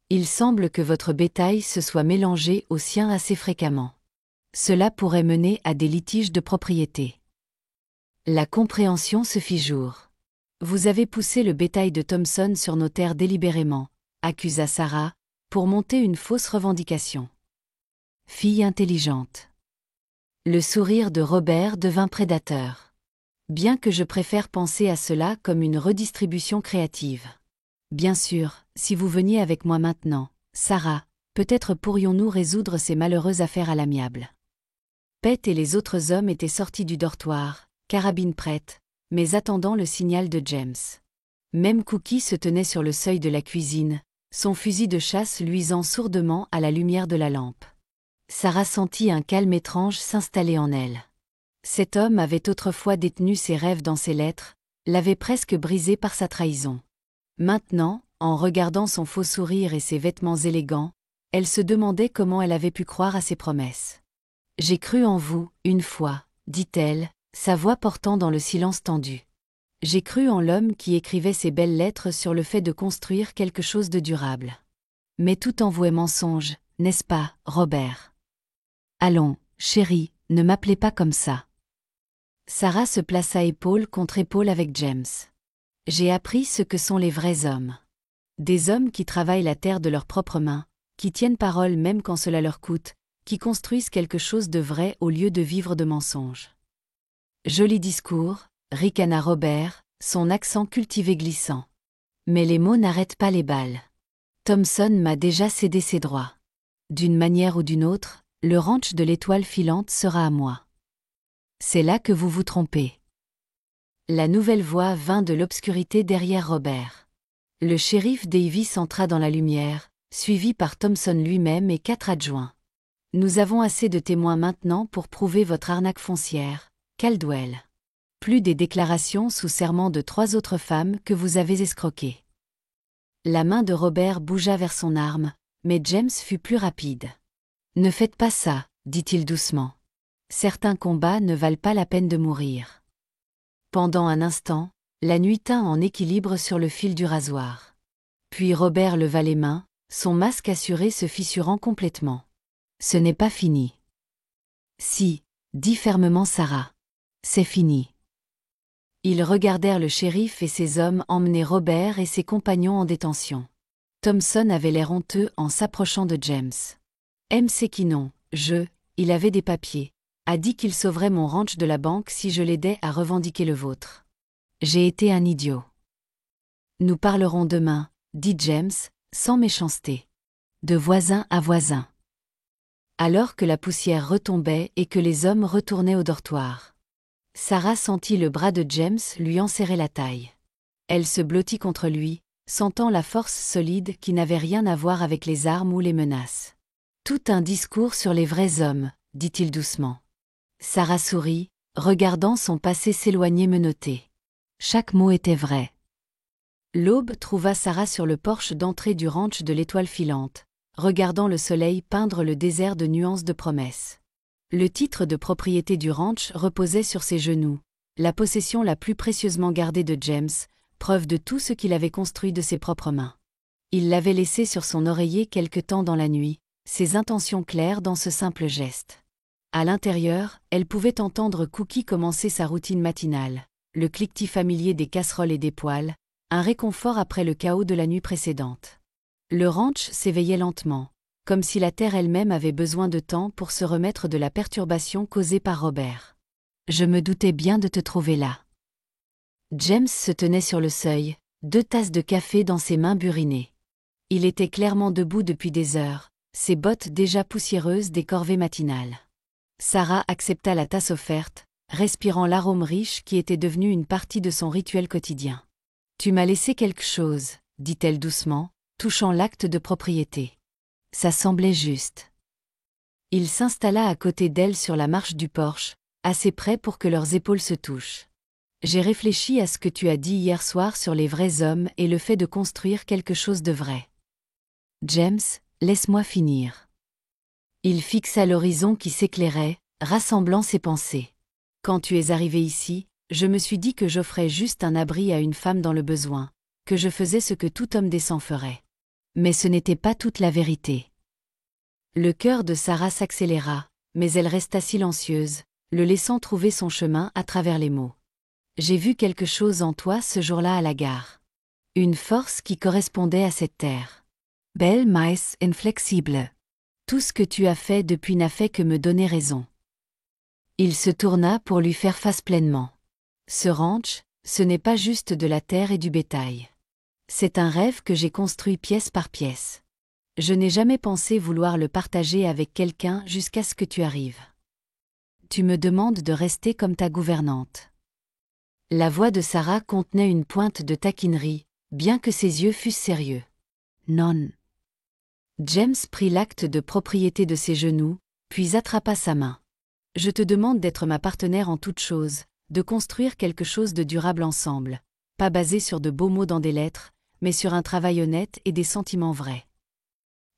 Il semble que votre bétail se soit mélangé au sien assez fréquemment. Cela pourrait mener à des litiges de propriété. » La compréhension se fit jour. « Vous avez poussé le bétail de Thompson sur nos terres délibérément, » accusa Sarah, pour monter une fausse revendication. Fille intelligente. Le sourire de Robert devint prédateur. « Bien que je préfère penser à cela comme une redistribution créative. Bien sûr, si vous veniez avec moi maintenant, Sarah, peut-être pourrions-nous résoudre ces malheureuses affaires à l'amiable. » Pete et les autres hommes étaient sortis du dortoir, carabine prête, mais attendant le signal de James. Même Cookie se tenait sur le seuil de la cuisine, son fusil de chasse luisant sourdement à la lumière de la lampe. Sarah sentit un calme étrange s'installer en elle. Cet homme avait autrefois détenu ses rêves dans ses lettres, l'avait presque brisé par sa trahison. Maintenant, en regardant son faux sourire et ses vêtements élégants, elle se demandait comment elle avait pu croire à ses promesses. « J'ai cru en vous, une fois, » dit-elle, sa voix portant dans le silence tendu. « J'ai cru en l'homme qui écrivait ces belles lettres sur le fait de construire quelque chose de durable. Mais tout envoué mensonge, n'est-ce pas, Robert? Allons, chérie, ne m'appelez pas comme ça. » Sarah se plaça épaule contre épaule avec James. « J'ai appris ce que sont les vrais hommes. Des hommes qui travaillent la terre de leurs propres mains, qui tiennent parole même quand cela leur coûte, qui construisent quelque chose de vrai au lieu de vivre de mensonges. » Joli discours, ricana Robert, son accent cultivé glissant. Mais les mots n'arrêtent pas les balles. Thompson m'a déjà cédé ses droits. D'une manière ou d'une autre, le ranch de l'Étoile filante sera à moi. C'est là que vous vous trompez. La nouvelle voix vint de l'obscurité derrière Robert. Le shérif Davis entra dans la lumière, suivi par Thompson lui-même et 4 adjoints. Nous avons assez de témoins maintenant pour prouver votre arnaque foncière, Caldwell. Plus des déclarations sous serment de 3 autres femmes que vous avez escroquées. La main de Robert bougea vers son arme, mais James fut plus rapide. Ne faites pas ça, dit-il doucement. Certains combats ne valent pas la peine de mourir. Pendant un instant, La nuit tint en équilibre sur le fil du rasoir. Puis Robert leva les mains, son masque assuré se fissurant complètement. Ce n'est pas fini. Si, dit fermement Sarah. C'est fini. Ils regardèrent le shérif et ses hommes emmener Robert et ses compagnons en détention. Thompson avait l'air honteux en s'approchant de James. C'est qui non, il avait des papiers, a dit qu'il sauverait mon ranch de la banque si je l'aidais à revendiquer le vôtre. J'ai été un idiot. Nous parlerons demain, dit James, sans méchanceté. De voisin à voisin. Alors que la poussière retombait et que les hommes retournaient au dortoir. Sarah sentit le bras de James lui enserrer la taille. Elle se blottit contre lui, sentant la force solide qui n'avait rien à voir avec les armes ou les menaces. Tout un discours sur les vrais hommes, dit-il doucement. Sarah sourit, regardant son passé s'éloigner menotté. Chaque mot était vrai. L'aube trouva Sarah sur le porche d'entrée du ranch de l'Étoile filante, regardant le soleil peindre le désert de nuances de promesses. Le titre de propriété du ranch reposait sur ses genoux, la possession la plus précieusement gardée de James, preuve de tout ce qu'il avait construit de ses propres mains. Il l'avait laissé sur son oreiller quelque temps dans la nuit, ses intentions claires dans ce simple geste. À l'intérieur, elle pouvait entendre Cookie commencer sa routine matinale, le cliquetis familier des casseroles et des poêles, un réconfort après le chaos de la nuit précédente. Le ranch s'éveillait lentement, comme si la terre elle-même avait besoin de temps pour se remettre de la perturbation causée par Robert. Je me doutais bien de te trouver là. James se tenait sur le seuil, 2 tasses de café dans ses mains burinées. Il était clairement debout depuis des heures, ses bottes déjà poussiéreuses des corvées matinales. Sarah accepta la tasse offerte, respirant l'arôme riche qui était devenu une partie de son rituel quotidien. « Tu m'as laissé quelque chose, » dit-elle doucement, touchant l'acte de propriété. Ça semblait juste. Il s'installa à côté d'elle sur la marche du porche, assez près pour que leurs épaules se touchent. J'ai réfléchi à ce que tu as dit hier soir sur les vrais hommes et le fait de construire quelque chose de vrai. James, laisse-moi finir. Il fixa l'horizon qui s'éclairait, rassemblant ses pensées. Quand tu es arrivé ici, je me suis dit que j'offrais juste un abri à une femme dans le besoin, que je faisais ce que tout homme décent ferait. Mais ce n'était pas toute la vérité. Le cœur de Sarah s'accéléra, mais elle resta silencieuse, le laissant trouver son chemin à travers les mots. J'ai vu quelque chose en toi ce jour-là à la gare. Une force qui correspondait à cette terre. Belle mais inflexible. Tout ce que tu as fait depuis n'a fait que me donner raison. Il se tourna pour lui faire face pleinement. Ce ranch, ce n'est pas juste de la terre et du bétail. C'est un rêve que j'ai construit pièce par pièce. Je n'ai jamais pensé vouloir le partager avec quelqu'un jusqu'à ce que tu arrives. Tu me demandes de rester comme ta gouvernante. La voix de Sarah contenait une pointe de taquinerie, bien que ses yeux fussent sérieux. Non. James prit l'acte de propriété de ses genoux, puis attrapa sa main. Je te demande d'être ma partenaire en toutes choses, de construire quelque chose de durable ensemble, pas basé sur de beaux mots dans des lettres, mais sur un travail honnête et des sentiments vrais.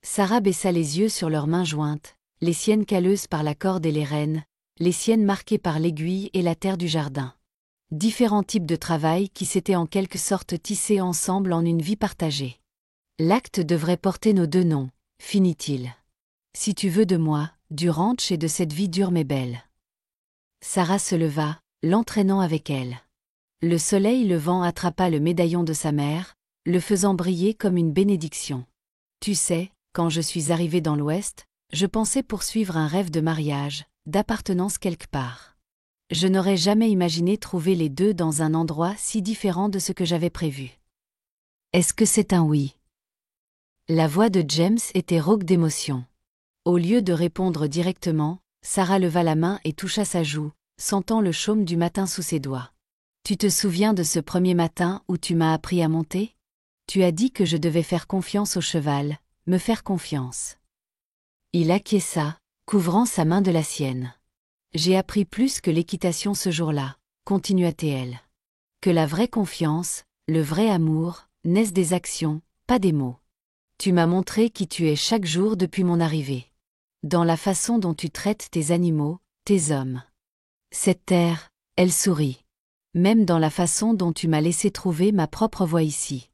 Sarah baissa les yeux sur leurs mains jointes, les siennes calleuses par la corde et les rênes, les siennes marquées par l'aiguille et la terre du jardin. Différents types de travail qui s'étaient en quelque sorte tissés ensemble en une vie partagée. L'acte devrait porter nos 2 noms, finit-il. Si tu veux de moi, du ranch et de cette vie dure mais belle. Sarah se leva, l'entraînant avec elle. Le soleil levant attrapa le médaillon de sa mère, le faisant briller comme une bénédiction. Tu sais, quand je suis arrivée dans l'Ouest, je pensais poursuivre un rêve de mariage, d'appartenance quelque part. Je n'aurais jamais imaginé trouver les 2 dans un endroit si différent de ce que j'avais prévu. Est-ce que c'est un oui? La voix de James était rauque d'émotion. Au lieu de répondre directement, Sarah leva la main et toucha sa joue, sentant le chaume du matin sous ses doigts. Tu te souviens de ce premier matin où tu m'as appris à monter? Tu as dit que je devais faire confiance au cheval, me faire confiance. Il acquiesça, couvrant sa main de la sienne. J'ai appris plus que l'équitation ce jour-là, continua-t-elle. Que la vraie confiance, le vrai amour, naissent des actions, pas des mots. Tu m'as montré qui tu es chaque jour depuis mon arrivée. Dans la façon dont tu traites tes animaux, tes hommes. Cette terre, elle sourit. Même dans la façon dont tu m'as laissé trouver ma propre voie ici.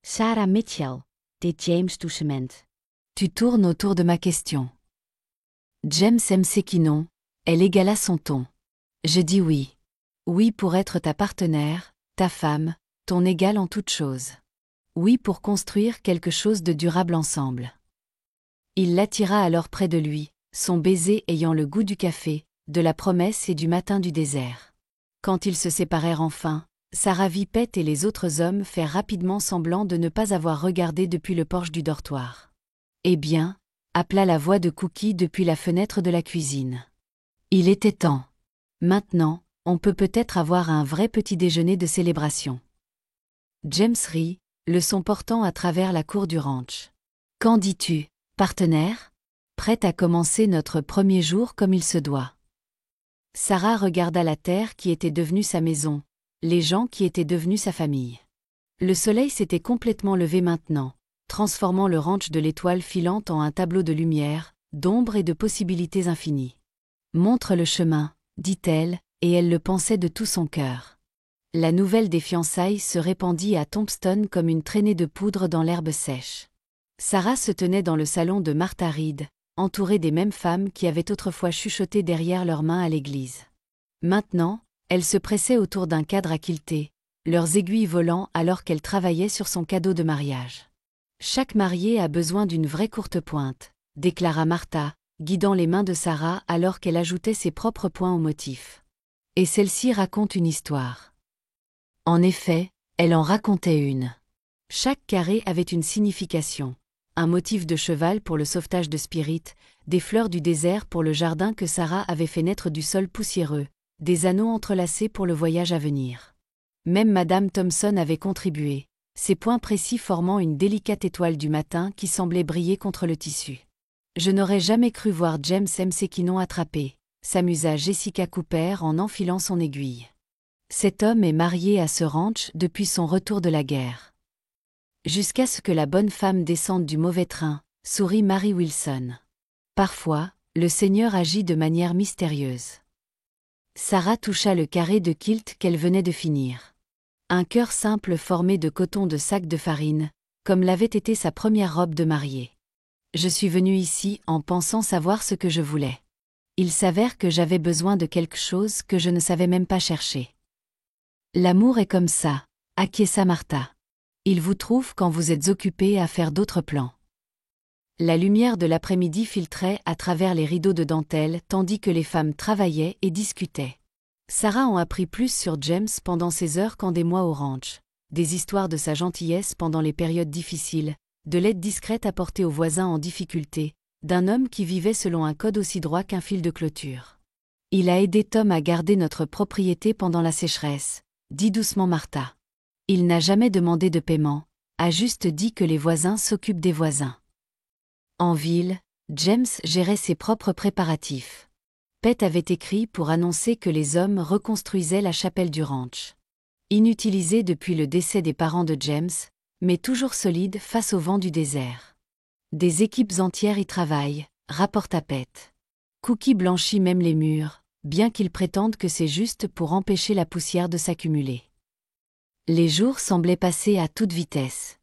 Sarah Mitchell, dit James doucement. Tu tournes autour de ma question. James Msekinon, elle égala son ton. Je dis oui. Oui pour être ta partenaire, ta femme, ton égale en toute chose. Oui pour construire quelque chose de durable ensemble. Il l'attira alors près de lui, son baiser ayant le goût du café, de la promesse et du matin du désert. Quand ils se séparèrent enfin, Sarah vit Pete et les autres hommes faire rapidement semblant de ne pas avoir regardé depuis le porche du dortoir. Eh bien, appela la voix de Cookie depuis la fenêtre de la cuisine. Il était temps. Maintenant, on peut peut-être avoir un vrai petit déjeuner de célébration. James rit, le son portant à travers la cour du ranch. Qu'en dis-tu, partenaire? Prête à commencer notre premier jour comme il se doit. Sarah regarda la terre qui était devenue sa maison, les gens qui étaient devenus sa famille. Le soleil s'était complètement levé maintenant, transformant le ranch de l'étoile filante en un tableau de lumière, d'ombre et de possibilités infinies. Montre le chemin, dit-elle, et elle le pensait de tout son cœur. La nouvelle des fiançailles se répandit à Tombstone comme une traînée de poudre dans l'herbe sèche. Sarah se tenait dans le salon de Martha Reed, entourée des mêmes femmes qui avaient autrefois chuchoté derrière leurs mains à l'église. Maintenant, elle se pressait autour d'un cadre à quilter, leurs aiguilles volant alors qu'elle travaillait sur son cadeau de mariage. Chaque mariée a besoin d'une vraie courte pointe, déclara Martha, guidant les mains de Sarah alors qu'elle ajoutait ses propres points au motif. Et celle-ci raconte une histoire. En effet, elle en racontait une. Chaque carré avait une signification. Un motif de cheval pour le sauvetage de Spirit, des fleurs du désert pour le jardin que Sarah avait fait naître du sol poussiéreux, des anneaux entrelacés pour le voyage à venir. Même Madame Thompson avait contribué, ses points précis formant une délicate étoile du matin qui semblait briller contre le tissu. Je n'aurais jamais cru voir James Msekinon attraper, s'amusa Jessica Cooper en enfilant son aiguille. Cet homme est marié à ce ranch depuis son retour de la guerre. Jusqu'à ce que la bonne femme descende du mauvais train, sourit Mary Wilson. Parfois, le Seigneur agit de manière mystérieuse. Sarah toucha le carré de kilt qu'elle venait de finir. Un cœur simple formé de coton de sac de farine, comme l'avait été sa première robe de mariée. Je suis venue ici en pensant savoir ce que je voulais. Il s'avère que j'avais besoin de quelque chose que je ne savais même pas chercher. L'amour est comme ça, acquiesça Martha. Il vous trouve quand vous êtes occupé à faire d'autres plans. La lumière de l'après-midi filtrait à travers les rideaux de dentelle tandis que les femmes travaillaient et discutaient. Sarah en apprit plus sur James pendant ses heures qu'en des mois au ranch. Des histoires de sa gentillesse pendant les périodes difficiles, de l'aide discrète apportée aux voisins en difficulté, d'un homme qui vivait selon un code aussi droit qu'un fil de clôture. Il a aidé Tom à garder notre propriété pendant la sécheresse, dit doucement Martha. Il n'a jamais demandé de paiement, a juste dit que les voisins s'occupent des voisins. En ville, James gérait ses propres préparatifs. Pete avait écrit pour annoncer que les hommes reconstruisaient la chapelle du ranch. Inutilisée depuis le décès des parents de James, mais toujours solide face au vent du désert. Des équipes entières y travaillent, rapporta Pete. Cookie blanchit même les murs, bien qu'ils prétendent que c'est juste pour empêcher la poussière de s'accumuler. Les jours semblaient passer à toute vitesse.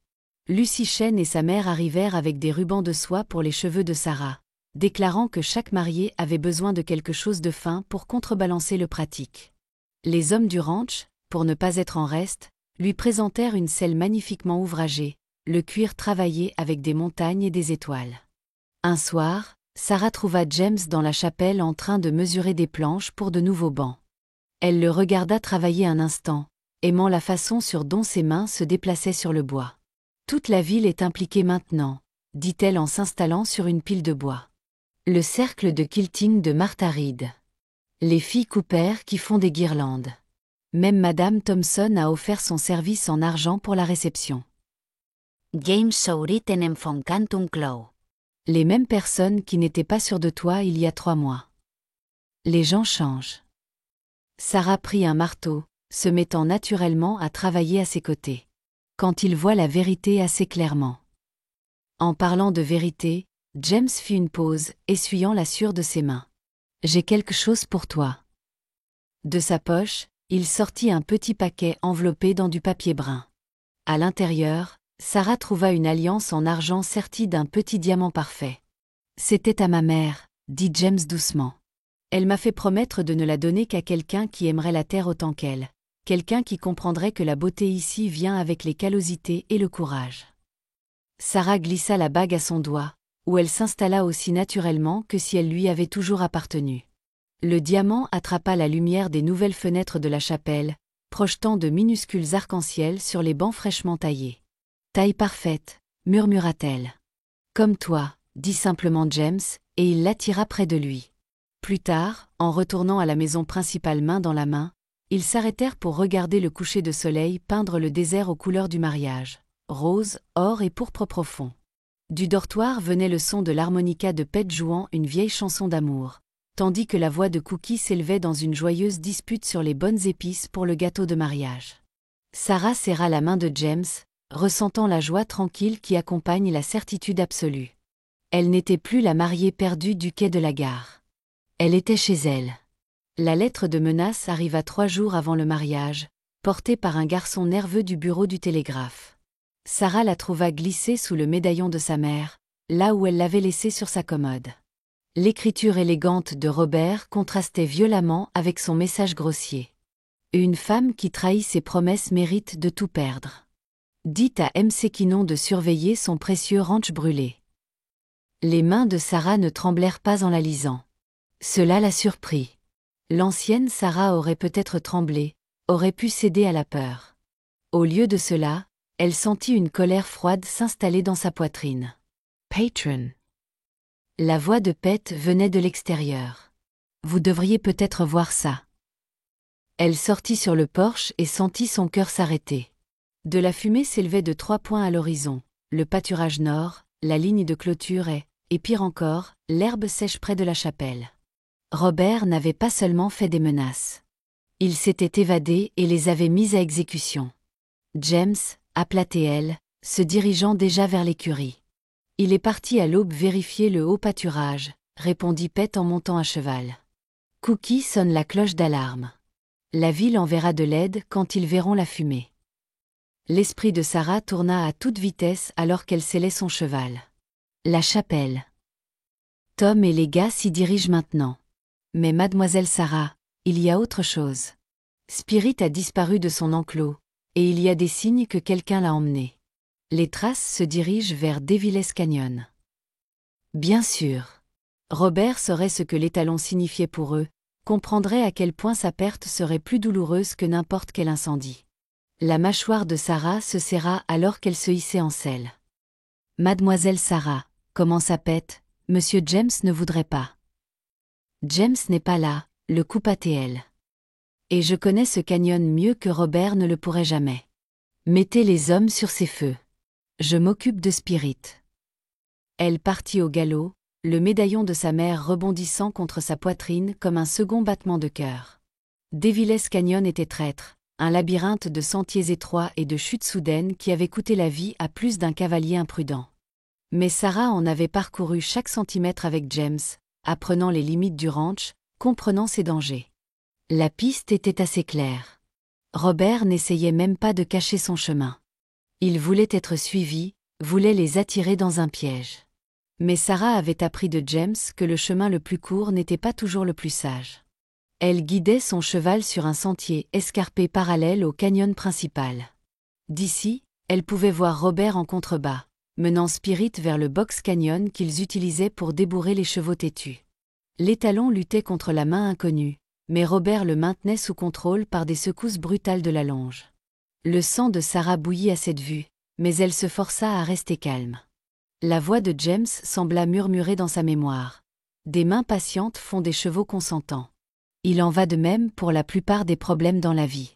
Lucy Chen et sa mère arrivèrent avec des rubans de soie pour les cheveux de Sarah, déclarant que chaque mariée avait besoin de quelque chose de fin pour contrebalancer le pratique. Les hommes du ranch, pour ne pas être en reste, lui présentèrent une selle magnifiquement ouvragée, le cuir travaillé avec des montagnes et des étoiles. Un soir, Sarah trouva James dans la chapelle en train de mesurer des planches pour de nouveaux bancs. Elle le regarda travailler un instant, aimant la façon dont ses mains se déplaçaient sur le bois. Toute la ville est impliquée maintenant, dit-elle en s'installant sur une pile de bois. Le cercle de quilting de Martha Reed. Les filles Cooper qui font des guirlandes. Même Madame Thompson a offert son service en argent pour la réception. James sourit en enfonsant un clou. Les mêmes personnes qui n'étaient pas sûres de toi il y a 3 mois. Les gens changent. Sarah prit un marteau, se mettant naturellement à travailler à ses côtés. Quand il voit la vérité assez clairement. En parlant de vérité, James fit une pause, essuyant la sueur de ses mains. J'ai quelque chose pour toi. De sa poche, Il sortit un petit paquet enveloppé dans du papier brun. À l'intérieur, Sarah trouva une alliance en argent sertie d'un petit diamant parfait. « C'était à ma mère », dit James doucement. « Elle m'a fait promettre de ne la donner qu'à quelqu'un qui aimerait la terre autant qu'elle, quelqu'un qui comprendrait que la beauté ici vient avec les callosités et le courage. » Sarah glissa la bague à son doigt, où elle s'installa aussi naturellement que si elle lui avait toujours appartenu. Le diamant attrapa la lumière des nouvelles fenêtres de la chapelle, projetant de minuscules arcs-en-ciel sur les bancs fraîchement taillés. « Taille parfaite », murmura-t-elle. « Comme toi », dit simplement James, et il l'attira près de lui. Plus tard, en retournant à la maison principale main dans la main, ils s'arrêtèrent pour regarder le coucher de soleil peindre le désert aux couleurs du mariage, rose, or et pourpre profond. Du dortoir venait le son de l'harmonica de Pete jouant une vieille chanson d'amour, tandis que la voix de Cookie s'élevait dans une joyeuse dispute sur les bonnes épices pour le gâteau de mariage. Sarah serra la main de James, ressentant la joie tranquille qui accompagne la certitude absolue. Elle n'était plus la mariée perdue du quai de la gare. Elle était chez elle. La lettre de menace arriva 3 jours avant le mariage, portée par un garçon nerveux du bureau du télégraphe. Sarah la trouva glissée sous le médaillon de sa mère, là où elle l'avait laissé sur sa commode. L'écriture élégante de Robert contrastait violemment avec son message grossier. Une femme qui trahit ses promesses mérite de tout perdre. Dites à M. Sekinon de surveiller son précieux ranch brûlé. Les mains de Sarah ne tremblèrent pas en la lisant. Cela la surprit. L'ancienne Sarah aurait peut-être tremblé, aurait pu céder à la peur. Au lieu de cela, elle sentit une colère froide s'installer dans sa poitrine. Patron. La voix de Pete venait de l'extérieur. Vous devriez peut-être voir ça. Elle sortit sur le porche et sentit son cœur s'arrêter. De la fumée s'élevait de 3 points à l'horizon, le pâturage nord, la ligne de clôture et pire encore, l'herbe sèche près de la chapelle. Robert n'avait pas seulement fait des menaces. Il s'était évadé et les avait mises à exécution. James, appela T.L., se dirigeant déjà vers l'écurie. Il est parti à l'aube vérifier le haut pâturage, répondit Pete en montant à cheval. Cookie sonne la cloche d'alarme. La ville enverra de l'aide quand ils verront la fumée. L'esprit de Sarah tourna à toute vitesse alors qu'elle sellait son cheval. La chapelle. Tom et les gars s'y dirigent maintenant. Mais mademoiselle Sarah, il y a autre chose. Spirit a disparu de son enclos, et il y a des signes que quelqu'un l'a emmené. Les traces se dirigent vers Devil's Canyon. Bien sûr. Robert saurait ce que l'étalon signifiait pour eux, comprendrait à quel point sa perte serait plus douloureuse que n'importe quel incendie. La mâchoire de Sarah se serra alors qu'elle se hissait en selle. Mademoiselle Sarah, commença Pete, Monsieur James ne voudrait pas. James n'est pas là, le coupa T.L. Et je connais ce canyon mieux que Robert ne le pourrait jamais. Mettez les hommes sur ces feux. Je m'occupe de Spirit. Elle partit au galop, le médaillon de sa mère rebondissant contre sa poitrine comme un second battement de cœur. Devil's Canyon était traître, un labyrinthe de sentiers étroits et de chutes soudaines qui avait coûté la vie à plus d'un cavalier imprudent. Mais Sarah en avait parcouru chaque centimètre avec James, apprenant les limites du ranch, comprenant ses dangers. La piste était assez claire. Robert n'essayait même pas de cacher son chemin. Il voulait être suivi, voulait les attirer dans un piège. Mais Sarah avait appris de James que le chemin le plus court n'était pas toujours le plus sage. Elle guidait son cheval sur un sentier escarpé parallèle au canyon principal. D'ici, elle pouvait voir Robert en contrebas, menant Spirit vers le box canyon qu'ils utilisaient pour débourrer les chevaux têtus. L'étalon luttait contre la main inconnue, mais Robert le maintenait sous contrôle par des secousses brutales de la longe. Le sang de Sarah bouillit à cette vue, mais elle se força à rester calme. La voix de James sembla murmurer dans sa mémoire. Des mains patientes font des chevaux consentants. Il en va de même pour la plupart des problèmes dans la vie.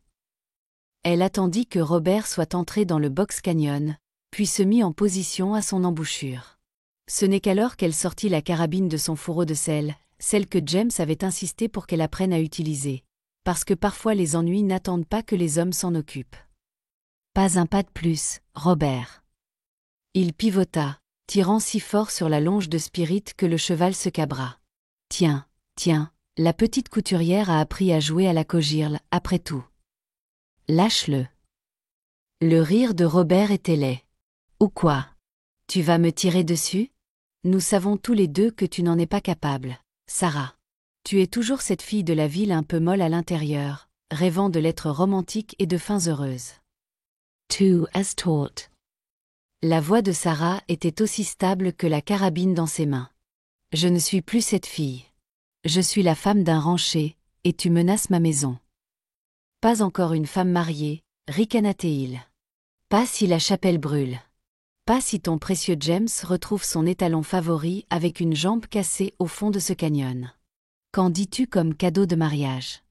Elle attendit que Robert soit entré dans le box canyon, puis se mit en position à son embouchure. Ce n'est qu'alors qu'elle sortit la carabine de son fourreau de sel, celle que James avait insisté pour qu'elle apprenne à utiliser, parce que parfois les ennuis n'attendent pas que les hommes s'en occupent. Pas un pas de plus, Robert. Il pivota, tirant si fort sur la longe de Spirit que le cheval se cabra. Tiens, La petite couturière a appris à jouer à la cogirle, après tout. Lâche-le. Le rire de Robert était laid. Ou quoi? Tu vas me tirer dessus? Nous savons tous les deux que tu n'en es pas capable, Sarah. Tu es toujours cette fille de la ville un peu molle à l'intérieur, rêvant de l'être romantique et de fins heureuses. Two as taught. La voix de Sarah était aussi stable que la carabine dans ses mains. Je ne suis plus cette fille. Je suis la femme d'un rancher, et tu menaces ma maison. Pas encore une femme mariée, ricana-t-il. Pas si la chapelle brûle. Pas si ton précieux James retrouve son étalon favori avec une jambe cassée au fond de ce canyon. Qu'en dis-tu comme cadeau de mariage?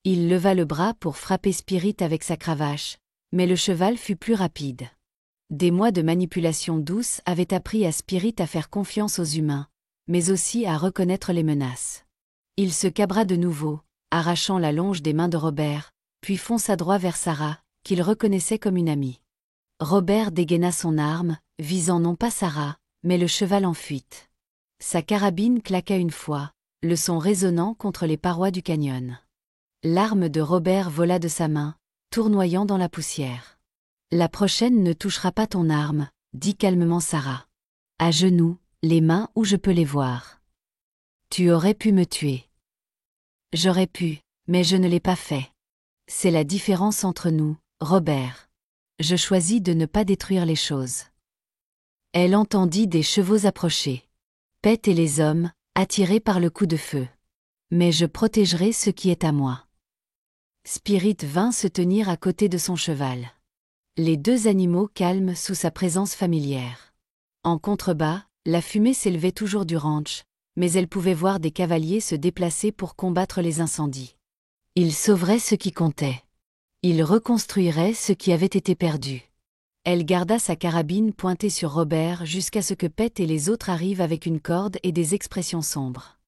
Il leva le bras pour frapper Spirit avec sa cravache, mais le cheval fut plus rapide. Des mois de manipulation douce avaient appris à Spirit à faire confiance aux humains, mais aussi à reconnaître les menaces. Il se cabra de nouveau, arrachant la longe des mains de Robert, puis fonça droit vers Sarah, qu'il reconnaissait comme une amie. Robert dégaina son arme, visant non pas Sarah, mais le cheval en fuite. Sa carabine claqua une fois, le son résonnant contre les parois du canyon. L'arme de Robert vola de sa main, tournoyant dans la poussière. La prochaine ne touchera pas ton arme, dit calmement Sarah. À genoux, les mains où je peux les voir. Tu aurais pu me tuer. J'aurais pu, mais je ne l'ai pas fait. C'est la différence entre nous, Robert. Je choisis de ne pas détruire les choses. Elle entendit des chevaux approcher. Pet et les hommes, attirés par le coup de feu. Mais je protégerai ce qui est à moi. Spirit vint se tenir à côté de son cheval. Les deux animaux calmes sous sa présence familière. En contrebas, la fumée s'élevait toujours du ranch, mais elle pouvait voir des cavaliers se déplacer pour combattre les incendies. Ils sauveraient ce qui comptait. Ils reconstruiraient ce qui avait été perdu. Elle garda sa carabine pointée sur Robert jusqu'à ce que Pet et les autres arrivent avec une corde et des expressions sombres.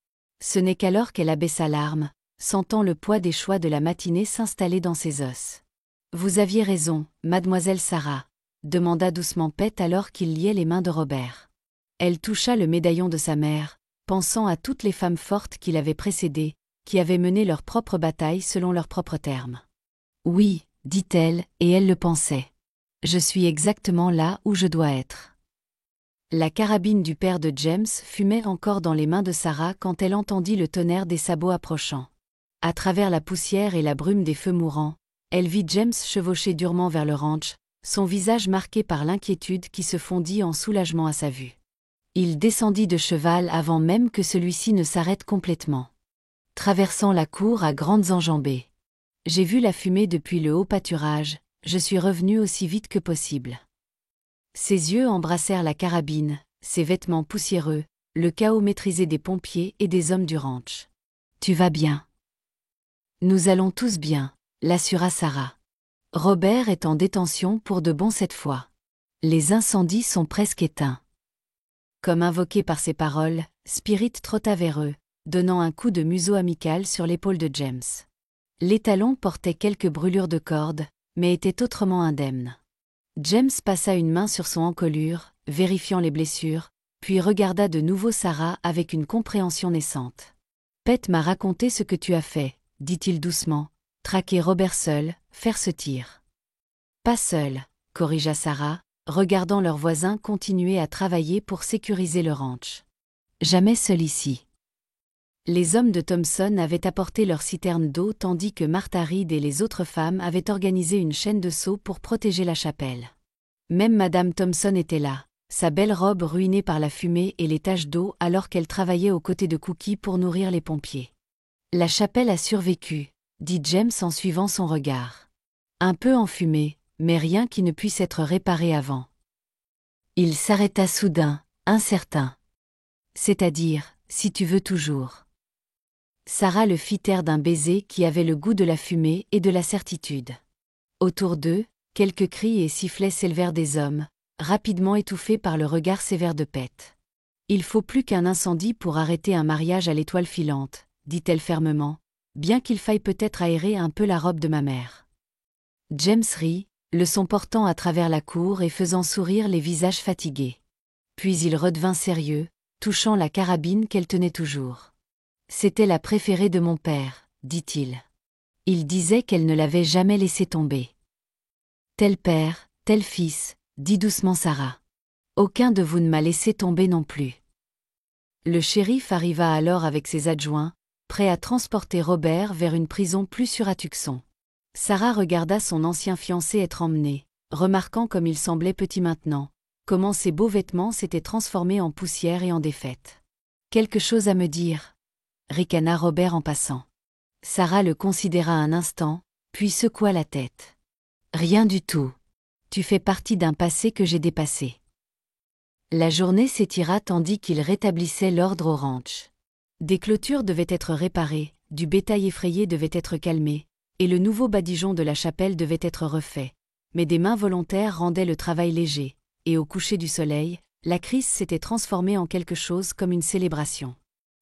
Ce n'est qu'alors qu'elle abaissa l'arme, sentant le poids des choix de la matinée s'installer dans ses os. « Vous aviez raison, mademoiselle Sarah », demanda doucement Pet alors qu'il liait les mains de Robert. Elle toucha le médaillon de sa mère, pensant à toutes les femmes fortes qui l'avaient précédée, qui avaient mené leur propre bataille selon leurs propres termes. « Oui, dit-elle, et elle le pensait. Je suis exactement là où je dois être. » La carabine du père de James fumait encore dans les mains de Sarah quand elle entendit le tonnerre des sabots approchant. À travers la poussière et la brume des feux mourants, elle vit James chevaucher durement vers le ranch, son visage marqué par l'inquiétude qui se fondit en soulagement à sa vue. Il descendit de cheval avant même que celui-ci ne s'arrête complètement. Traversant la cour à grandes enjambées. J'ai vu la fumée depuis le haut pâturage, je suis revenu aussi vite que possible. Ses yeux embrassèrent la carabine, ses vêtements poussiéreux, le chaos maîtrisé des pompiers et des hommes du ranch. Tu vas bien? Nous allons tous bien, l'assura Sarah. Robert est en détention pour de bon cette fois. Les incendies sont presque éteints. Comme invoqué par ces paroles, Spirit trotta vers eux, donnant un coup de museau amical sur l'épaule de James. L'étalon portait quelques brûlures de corde, mais était autrement indemne. James passa une main sur son encolure, vérifiant les blessures, puis regarda de nouveau Sarah avec une compréhension naissante. « Pet m'a raconté ce que tu as fait, » dit-il doucement, « traquer Robert seul, faire ce tir. »« Pas seul, » corrigea Sarah, regardant leurs voisins continuer à travailler pour sécuriser le ranch. « Jamais seul ici. » Les hommes de Thompson avaient apporté leur citerne d'eau tandis que Martha Reed et les autres femmes avaient organisé une chaîne de seaux pour protéger la chapelle. Même Madame Thompson était là, sa belle robe ruinée par la fumée et les taches d'eau alors qu'elle travaillait aux côtés de Cookie pour nourrir les pompiers. « La chapelle a survécu, » dit James en suivant son regard. « Un peu enfumée, mais rien qui ne puisse être réparé avant. » Il s'arrêta soudain, incertain. « C'est-à-dire, si tu veux toujours. » Sarah le fit taire d'un baiser qui avait le goût de la fumée et de la certitude. Autour d'eux, quelques cris et sifflets s'élevèrent des hommes, rapidement étouffés par le regard sévère de Pet. « Il faut plus qu'un incendie pour arrêter un mariage à l'étoile filante, » dit-elle fermement, bien qu'il faille peut-être aérer un peu la robe de ma mère. James rit, le son portant à travers la cour et faisant sourire les visages fatigués. Puis il redevint sérieux, touchant la carabine qu'elle tenait toujours. C'était la préférée de mon père, dit-il. Il disait qu'elle ne l'avait jamais laissé tomber. Tel père, tel fils, dit doucement Sarah. Aucun de vous ne m'a laissé tomber non plus. Le shérif arriva alors avec ses adjoints, prêt à transporter Robert vers une prison plus sûre à Tucson. Sarah regarda son ancien fiancé être emmené, remarquant comme il semblait petit maintenant, comment ses beaux vêtements s'étaient transformés en poussière et en défaite. « Quelque chose à me dire » ricana Robert en passant. Sarah le considéra un instant, puis secoua la tête. « Rien du tout. Tu fais partie d'un passé que j'ai dépassé. » La journée s'étira tandis qu'il rétablissait l'ordre au ranch. Des clôtures devaient être réparées, du bétail effrayé devait être calmé, et le nouveau badigeon de la chapelle devait être refait. Mais des mains volontaires rendaient le travail léger, et au coucher du soleil, la crise s'était transformée en quelque chose comme une célébration.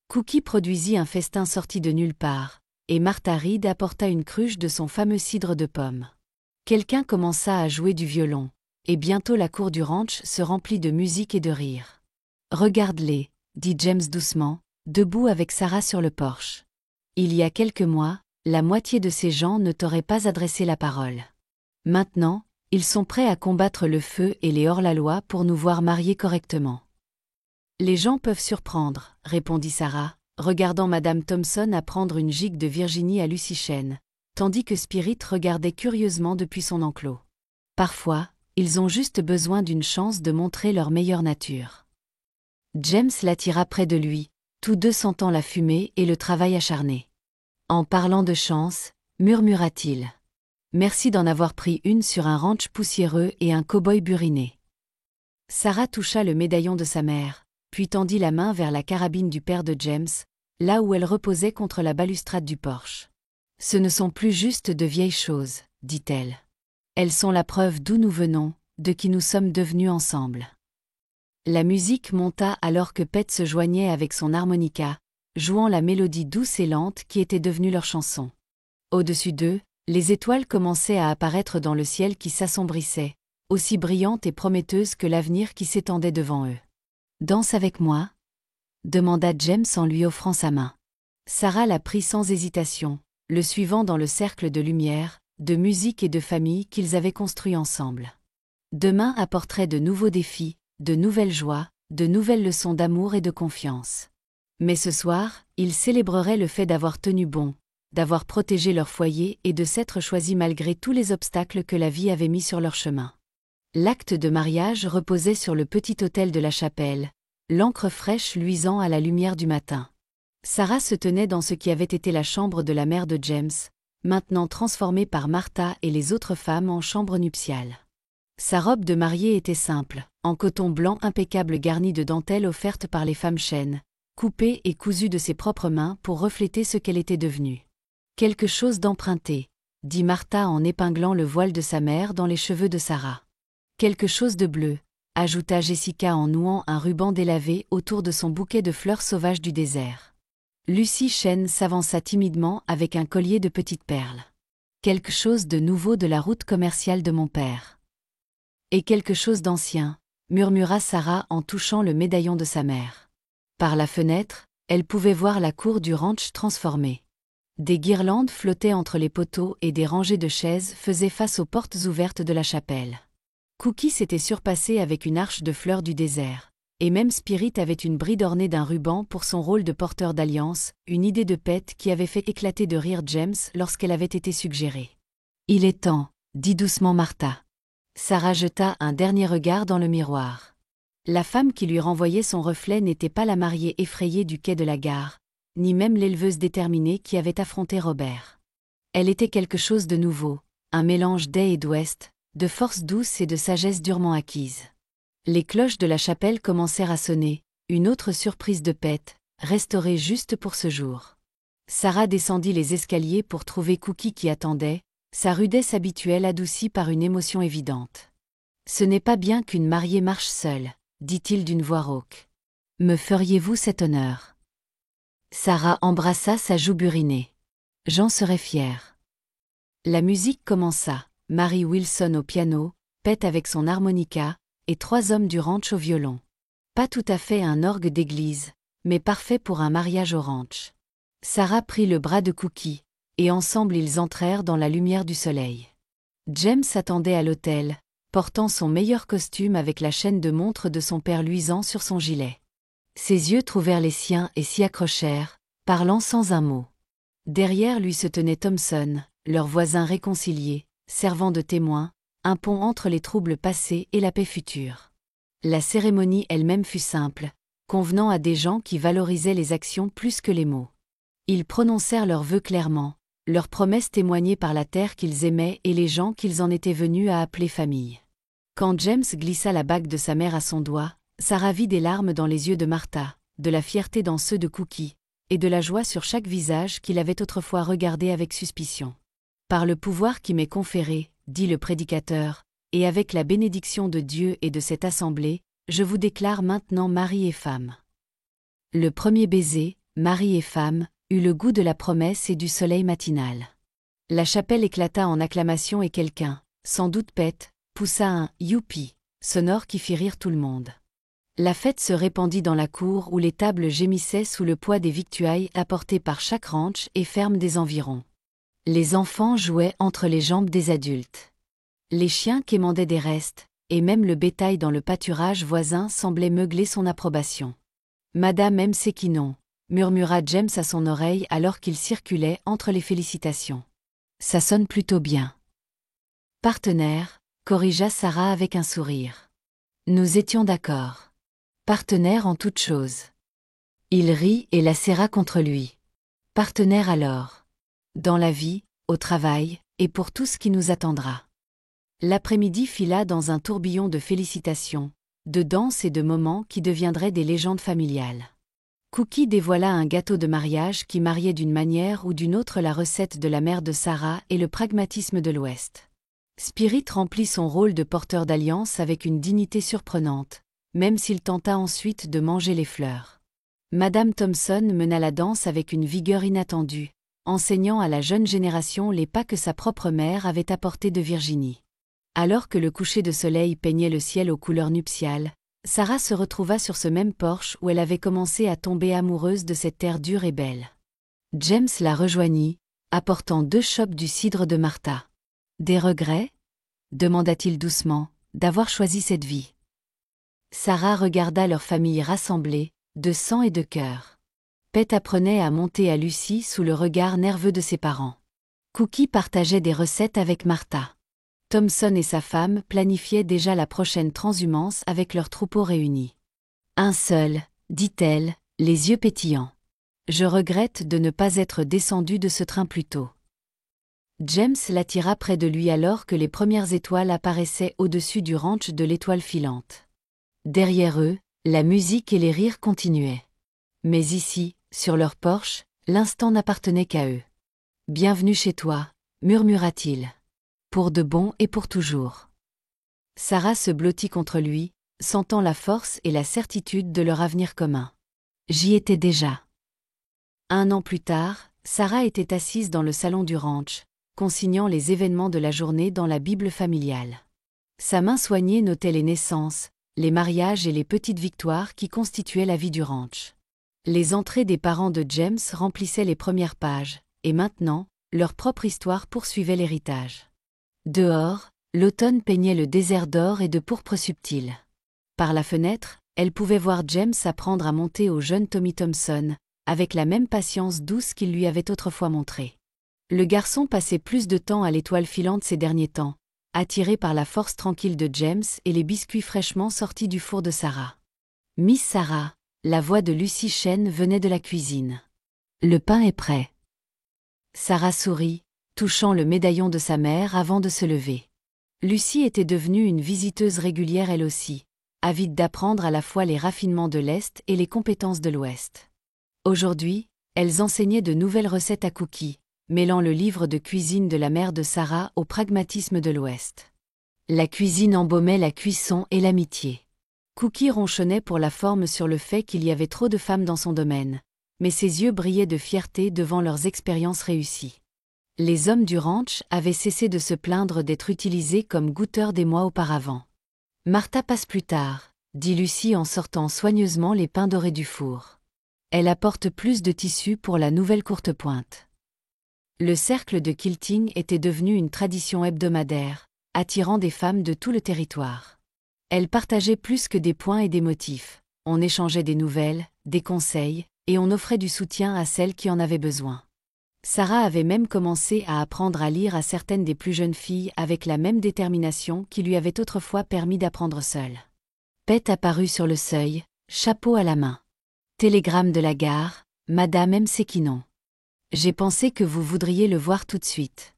Cookie produisit un festin sorti de nulle part, et Martha Reed apporta une cruche de son fameux cidre de pomme. Quelqu'un commença à jouer du violon, et bientôt la cour du ranch se remplit de musique et de rire. « Regarde-les, dit James doucement, debout avec Sarah sur le porche. Il y a quelques mois, la moitié de ces gens ne t'auraient pas adressé la parole. Maintenant, ils sont prêts à combattre le feu et les hors-la-loi pour nous voir mariés correctement. » Les gens peuvent surprendre, répondit Sarah, regardant Madame Thompson apprendre une gigue de Virginie à Lucy Shen, tandis que Spirit regardait curieusement depuis son enclos. Parfois, ils ont juste besoin d'une chance de montrer leur meilleure nature. James l'attira près de lui, tous deux sentant la fumée et le travail acharné. En parlant de chance, murmura-t-il. Merci d'en avoir pris une sur un ranch poussiéreux et un cow-boy buriné. Sarah toucha le médaillon de sa mère, puis tendit la main vers la carabine du père de James, là où elle reposait contre la balustrade du porche. Ce ne sont plus juste de vieilles choses, dit-elle. Elles sont la preuve d'où nous venons, de qui nous sommes devenus ensemble. La musique monta alors que Pete se joignait avec son harmonica, jouant la mélodie douce et lente qui était devenue leur chanson. Au-dessus d'eux, les étoiles commençaient à apparaître dans le ciel qui s'assombrissait, aussi brillantes et prometteuses que l'avenir qui s'étendait devant eux. « Danse avec moi » demanda James en lui offrant sa main. Sarah la prit sans hésitation, le suivant dans le cercle de lumière, de musique et de famille qu'ils avaient construit ensemble. Demain apporterait de nouveaux défis, de nouvelles joies, de nouvelles leçons d'amour et de confiance. Mais ce soir, ils célébreraient le fait d'avoir tenu bon, d'avoir protégé leur foyer et de s'être choisis malgré tous les obstacles que la vie avait mis sur leur chemin. L'acte de mariage reposait sur le petit autel de la chapelle, l'encre fraîche luisant à la lumière du matin. Sarah se tenait dans ce qui avait été la chambre de la mère de James, maintenant transformée par Martha et les autres femmes en chambre nuptiale. Sa robe de mariée était simple, en coton blanc impeccable garnie de dentelles offertes par les femmes chênes, coupée et cousue de ses propres mains pour refléter ce qu'elle était devenue. Quelque chose d'emprunté, dit Martha en épinglant le voile de sa mère dans les cheveux de Sarah. Quelque chose de bleu, ajouta Jessica en nouant un ruban délavé autour de son bouquet de fleurs sauvages du désert. Lucy Shen s'avança timidement avec un collier de petites perles. Quelque chose de nouveau de la route commerciale de mon père. Et quelque chose d'ancien, murmura Sarah en touchant le médaillon de sa mère. Par la fenêtre, elle pouvait voir la cour du ranch transformée. Des guirlandes flottaient entre les poteaux et des rangées de chaises faisaient face aux portes ouvertes de la chapelle. Cookie s'était surpassé avec une arche de fleurs du désert, et même Spirit avait une bride ornée d'un ruban pour son rôle de porteur d'alliance, une idée de Pete qui avait fait éclater de rire James lorsqu'elle avait été suggérée. « Il est temps, » dit doucement Martha. Sarah jeta un dernier regard dans le miroir. La femme qui lui renvoyait son reflet n'était pas la mariée effrayée du quai de la gare, ni même l'éleveuse déterminée qui avait affronté Robert. Elle était quelque chose de nouveau, un mélange d'Est et d'Ouest, de force douce et de sagesse durement acquise. Les cloches de la chapelle commencèrent à sonner, une autre surprise de Pete, restaurée juste pour ce jour. Sarah descendit les escaliers pour trouver Cookie qui attendait, sa rudesse habituelle adoucie par une émotion évidente. « Ce n'est pas bien qu'une mariée marche seule, » dit-il d'une voix rauque. « Me feriez-vous cet honneur ?» Sarah embrassa sa joue burinée. « J'en serais fière. » La musique commença, Mary Wilson au piano, Pete avec son harmonica, et 3 hommes du ranch au violon. Pas tout à fait un orgue d'église, mais parfait pour un mariage au ranch. Sarah prit le bras de Cookie, et ensemble ils entrèrent dans la lumière du soleil. James attendait à l'hôtel, portant son meilleur costume avec la chaîne de montre de son père luisant sur son gilet. Ses yeux trouvèrent les siens et s'y accrochèrent, parlant sans un mot. Derrière lui se tenait Thompson, leur voisin réconcilié, servant de témoin, un pont entre les troubles passés et la paix future. La cérémonie elle-même fut simple, convenant à des gens qui valorisaient les actions plus que les mots. Ils prononcèrent leurs vœux clairement, leurs promesses témoignées par la terre qu'ils aimaient et les gens qu'ils en étaient venus à appeler famille. Quand James glissa la bague de sa mère à son doigt, Sarah vit des larmes dans les yeux de Martha, de la fierté dans ceux de Cookie, et de la joie sur chaque visage qu'il avait autrefois regardé avec suspicion. « Par le pouvoir qui m'est conféré, dit le prédicateur, et avec la bénédiction de Dieu et de cette assemblée, je vous déclare maintenant mari et femme. » Le premier baiser, mari et femme, eut le goût de la promesse et du soleil matinal. La chapelle éclata en acclamations et quelqu'un, sans doute Pete, poussa un « youpi » sonore qui fit rire tout le monde. La fête se répandit dans la cour où les tables gémissaient sous le poids des victuailles apportées par chaque ranch et ferme des environs. Les enfants jouaient entre les jambes des adultes. Les chiens quémandaient des restes, et même le bétail dans le pâturage voisin semblait meugler son approbation. « Madame aime ses quinons », murmura James à son oreille alors qu'il circulait entre les félicitations. « Ça sonne plutôt bien. »« Partenaire », corrigea Sarah avec un sourire. Nous étions d'accord. Partenaire en toutes choses. Il rit et la serra contre lui. Partenaire alors. Dans la vie, au travail, et pour tout ce qui nous attendra. L'après-midi fila dans un tourbillon de félicitations, de danses et de moments qui deviendraient des légendes familiales. Cookie dévoila un gâteau de mariage qui mariait d'une manière ou d'une autre la recette de la mère de Sarah et le pragmatisme de l'Ouest. Spirit remplit son rôle de porteur d'alliance avec une dignité surprenante, même s'il tenta ensuite de manger les fleurs. Madame Thompson mena la danse avec une vigueur inattendue, enseignant à la jeune génération les pas que sa propre mère avait apportés de Virginie. Alors que le coucher de soleil peignait le ciel aux couleurs nuptiales, Sarah se retrouva sur ce même porche où elle avait commencé à tomber amoureuse de cette terre dure et belle. James la rejoignit, apportant 2 chopes du cidre de Martha. « Des regrets ?» demanda-t-il doucement, « d'avoir choisi cette vie. » Sarah regarda leur famille rassemblée, de sang et de cœur. Pete apprenait à monter à Lucie sous le regard nerveux de ses parents. Cookie partageait des recettes avec Martha. Thompson et sa femme planifiaient déjà la prochaine transhumance avec leur troupeau réuni. « Un seul, dit-elle, les yeux pétillants. Je regrette de ne pas être descendu de ce train plus tôt. » James l'attira près de lui alors que les premières étoiles apparaissaient au-dessus du ranch de l'étoile filante. Derrière eux, la musique et les rires continuaient. Mais ici, sur leur porche, l'instant n'appartenait qu'à eux. « Bienvenue chez toi, » murmura-t-il. « Pour de bon et pour toujours. » Sarah se blottit contre lui, sentant la force et la certitude de leur avenir commun. « J'y étais déjà. » 1 an plus tard, Sarah était assise dans le salon du ranch, consignant les événements de la journée dans la Bible familiale. Sa main soignée notait les naissances, les mariages et les petites victoires qui constituaient la vie du ranch. Les entrées des parents de James remplissaient les premières pages, et maintenant, leur propre histoire poursuivait l'héritage. Dehors, l'automne peignait le désert d'or et de pourpre subtil. Par la fenêtre, elle pouvait voir James apprendre à monter au jeune Tommy Thompson, avec la même patience douce qu'il lui avait autrefois montrée. Le garçon passait plus de temps à l'étoile filante ces derniers temps, attiré par la force tranquille de James et les biscuits fraîchement sortis du four de Sarah. « Miss Sarah », la voix de Lucy Chen venait de la cuisine. « Le pain est prêt. » Sarah sourit, touchant le médaillon de sa mère avant de se lever. Lucy était devenue une visiteuse régulière elle aussi, avide d'apprendre à la fois les raffinements de l'Est et les compétences de l'Ouest. Aujourd'hui, elles enseignaient de nouvelles recettes à Cookie, mêlant le livre de cuisine de la mère de Sarah au pragmatisme de l'Ouest. La cuisine embaumait la cuisson et l'amitié. Cookie ronchonnait pour la forme sur le fait qu'il y avait trop de femmes dans son domaine, mais ses yeux brillaient de fierté devant leurs expériences réussies. Les hommes du ranch avaient cessé de se plaindre d'être utilisés comme goûteurs des mois auparavant. « Martha passe plus tard », dit Lucy en sortant soigneusement les pains dorés du four. Elle apporte plus de tissu pour la nouvelle courtepointe. Le cercle de quilting était devenu une tradition hebdomadaire, attirant des femmes de tout le territoire. Elles partageaient plus que des points et des motifs. On échangeait des nouvelles, des conseils, et on offrait du soutien à celles qui en avaient besoin. Sarah avait même commencé à apprendre à lire à certaines des plus jeunes filles avec la même détermination qui lui avait autrefois permis d'apprendre seule. Pet apparut sur le seuil, chapeau à la main. Télégramme de la gare, Madame M. Sekinon. J'ai pensé que vous voudriez le voir tout de suite.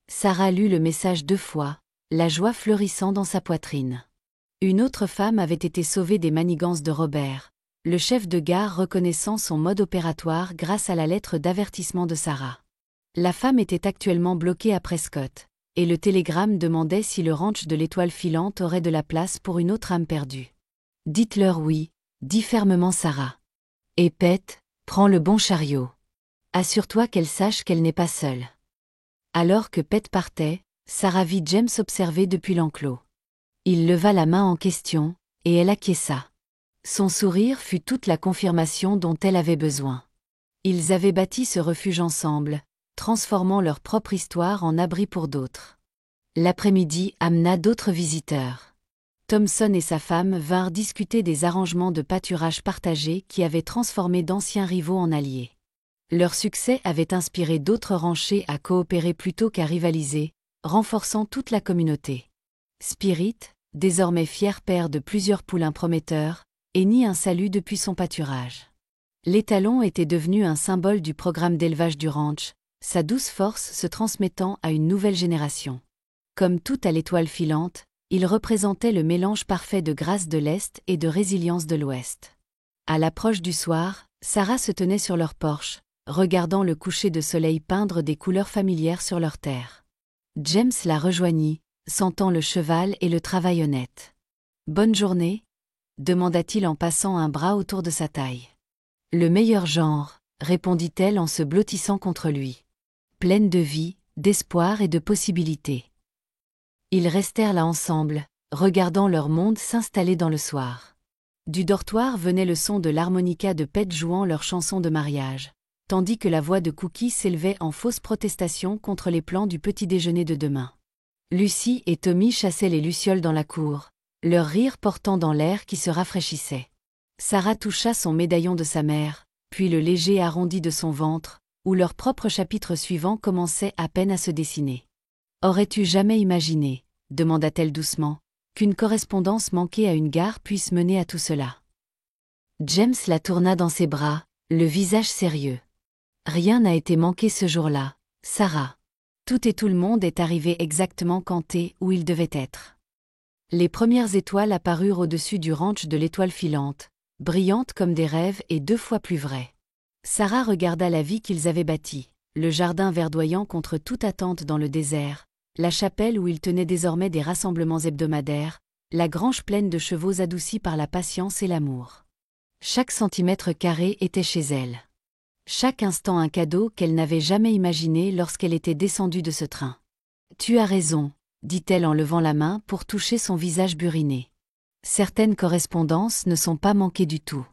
Sarah lut le message 2 fois, la joie fleurissant dans sa poitrine. Une autre femme avait été sauvée des manigances de Robert, le chef de gare reconnaissant son mode opératoire grâce à la lettre d'avertissement de Sarah. La femme était actuellement bloquée à Prescott, et le télégramme demandait si le ranch de l'Étoile filante aurait de la place pour une autre âme perdue. Dites-leur oui, dit fermement Sarah. Et Pet, prends le bon chariot. Assure-toi qu'elle sache qu'elle n'est pas seule. Alors que Pet partait, Sarah vit James observer depuis l'enclos. Il leva la main en question, et elle acquiesça. Son sourire fut toute la confirmation dont elle avait besoin. Ils avaient bâti ce refuge ensemble, transformant leur propre histoire en abri pour d'autres. L'après-midi amena d'autres visiteurs. Thompson et sa femme vinrent discuter des arrangements de pâturage partagés qui avaient transformé d'anciens rivaux en alliés. Leur succès avait inspiré d'autres ranchers à coopérer plutôt qu'à rivaliser, renforçant toute la communauté. Spirit, désormais fier père de plusieurs poulains prometteurs, hennit un salut depuis son pâturage. L'étalon était devenu un symbole du programme d'élevage du ranch, sa douce force se transmettant à une nouvelle génération. Comme tout à l'Étoile filante, il représentait le mélange parfait de grâce de l'Est et de résilience de l'Ouest. À l'approche du soir, Sarah se tenait sur leur porche, regardant le coucher de soleil peindre des couleurs familières sur leur terre. James la rejoignit, sentant le cheval et le travail honnête. « Bonne journée ?» demanda-t-il en passant un bras autour de sa taille. « Le meilleur genre », répondit-elle en se blottissant contre lui. Pleine de vie, d'espoir et de possibilités. Ils restèrent là ensemble, regardant leur monde s'installer dans le soir. Du dortoir venait le son de l'harmonica de Pet jouant leur chanson de mariage, tandis que la voix de Cookie s'élevait en fausse protestation contre les plans du petit déjeuner de demain. Lucie et Tommy chassaient les lucioles dans la cour, leur rire portant dans l'air qui se rafraîchissait. Sarah toucha son médaillon de sa mère, puis le léger arrondi de son ventre, où leur propre chapitre suivant commençait à peine à se dessiner. « Aurais-tu jamais imaginé, demanda-t-elle doucement, qu'une correspondance manquée à une gare puisse mener à tout cela ?» James la tourna dans ses bras, le visage sérieux. « Rien n'a été manqué ce jour-là, Sarah. Tout et tout le monde est arrivé exactement quand et où il devait être. » Les premières étoiles apparurent au-dessus du ranch de l'Étoile filante, brillantes comme des rêves et 2 fois plus vraies. Sarah regarda la vie qu'ils avaient bâtie, le jardin verdoyant contre toute attente dans le désert, la chapelle où ils tenaient désormais des rassemblements hebdomadaires, la grange pleine de chevaux adoucis par la patience et l'amour. Chaque centimètre carré était chez elle. Chaque instant un cadeau qu'elle n'avait jamais imaginé lorsqu'elle était descendue de ce train. « Tu as raison », dit-elle en levant la main pour toucher son visage buriné. « Certaines correspondances ne sont pas manquées du tout. »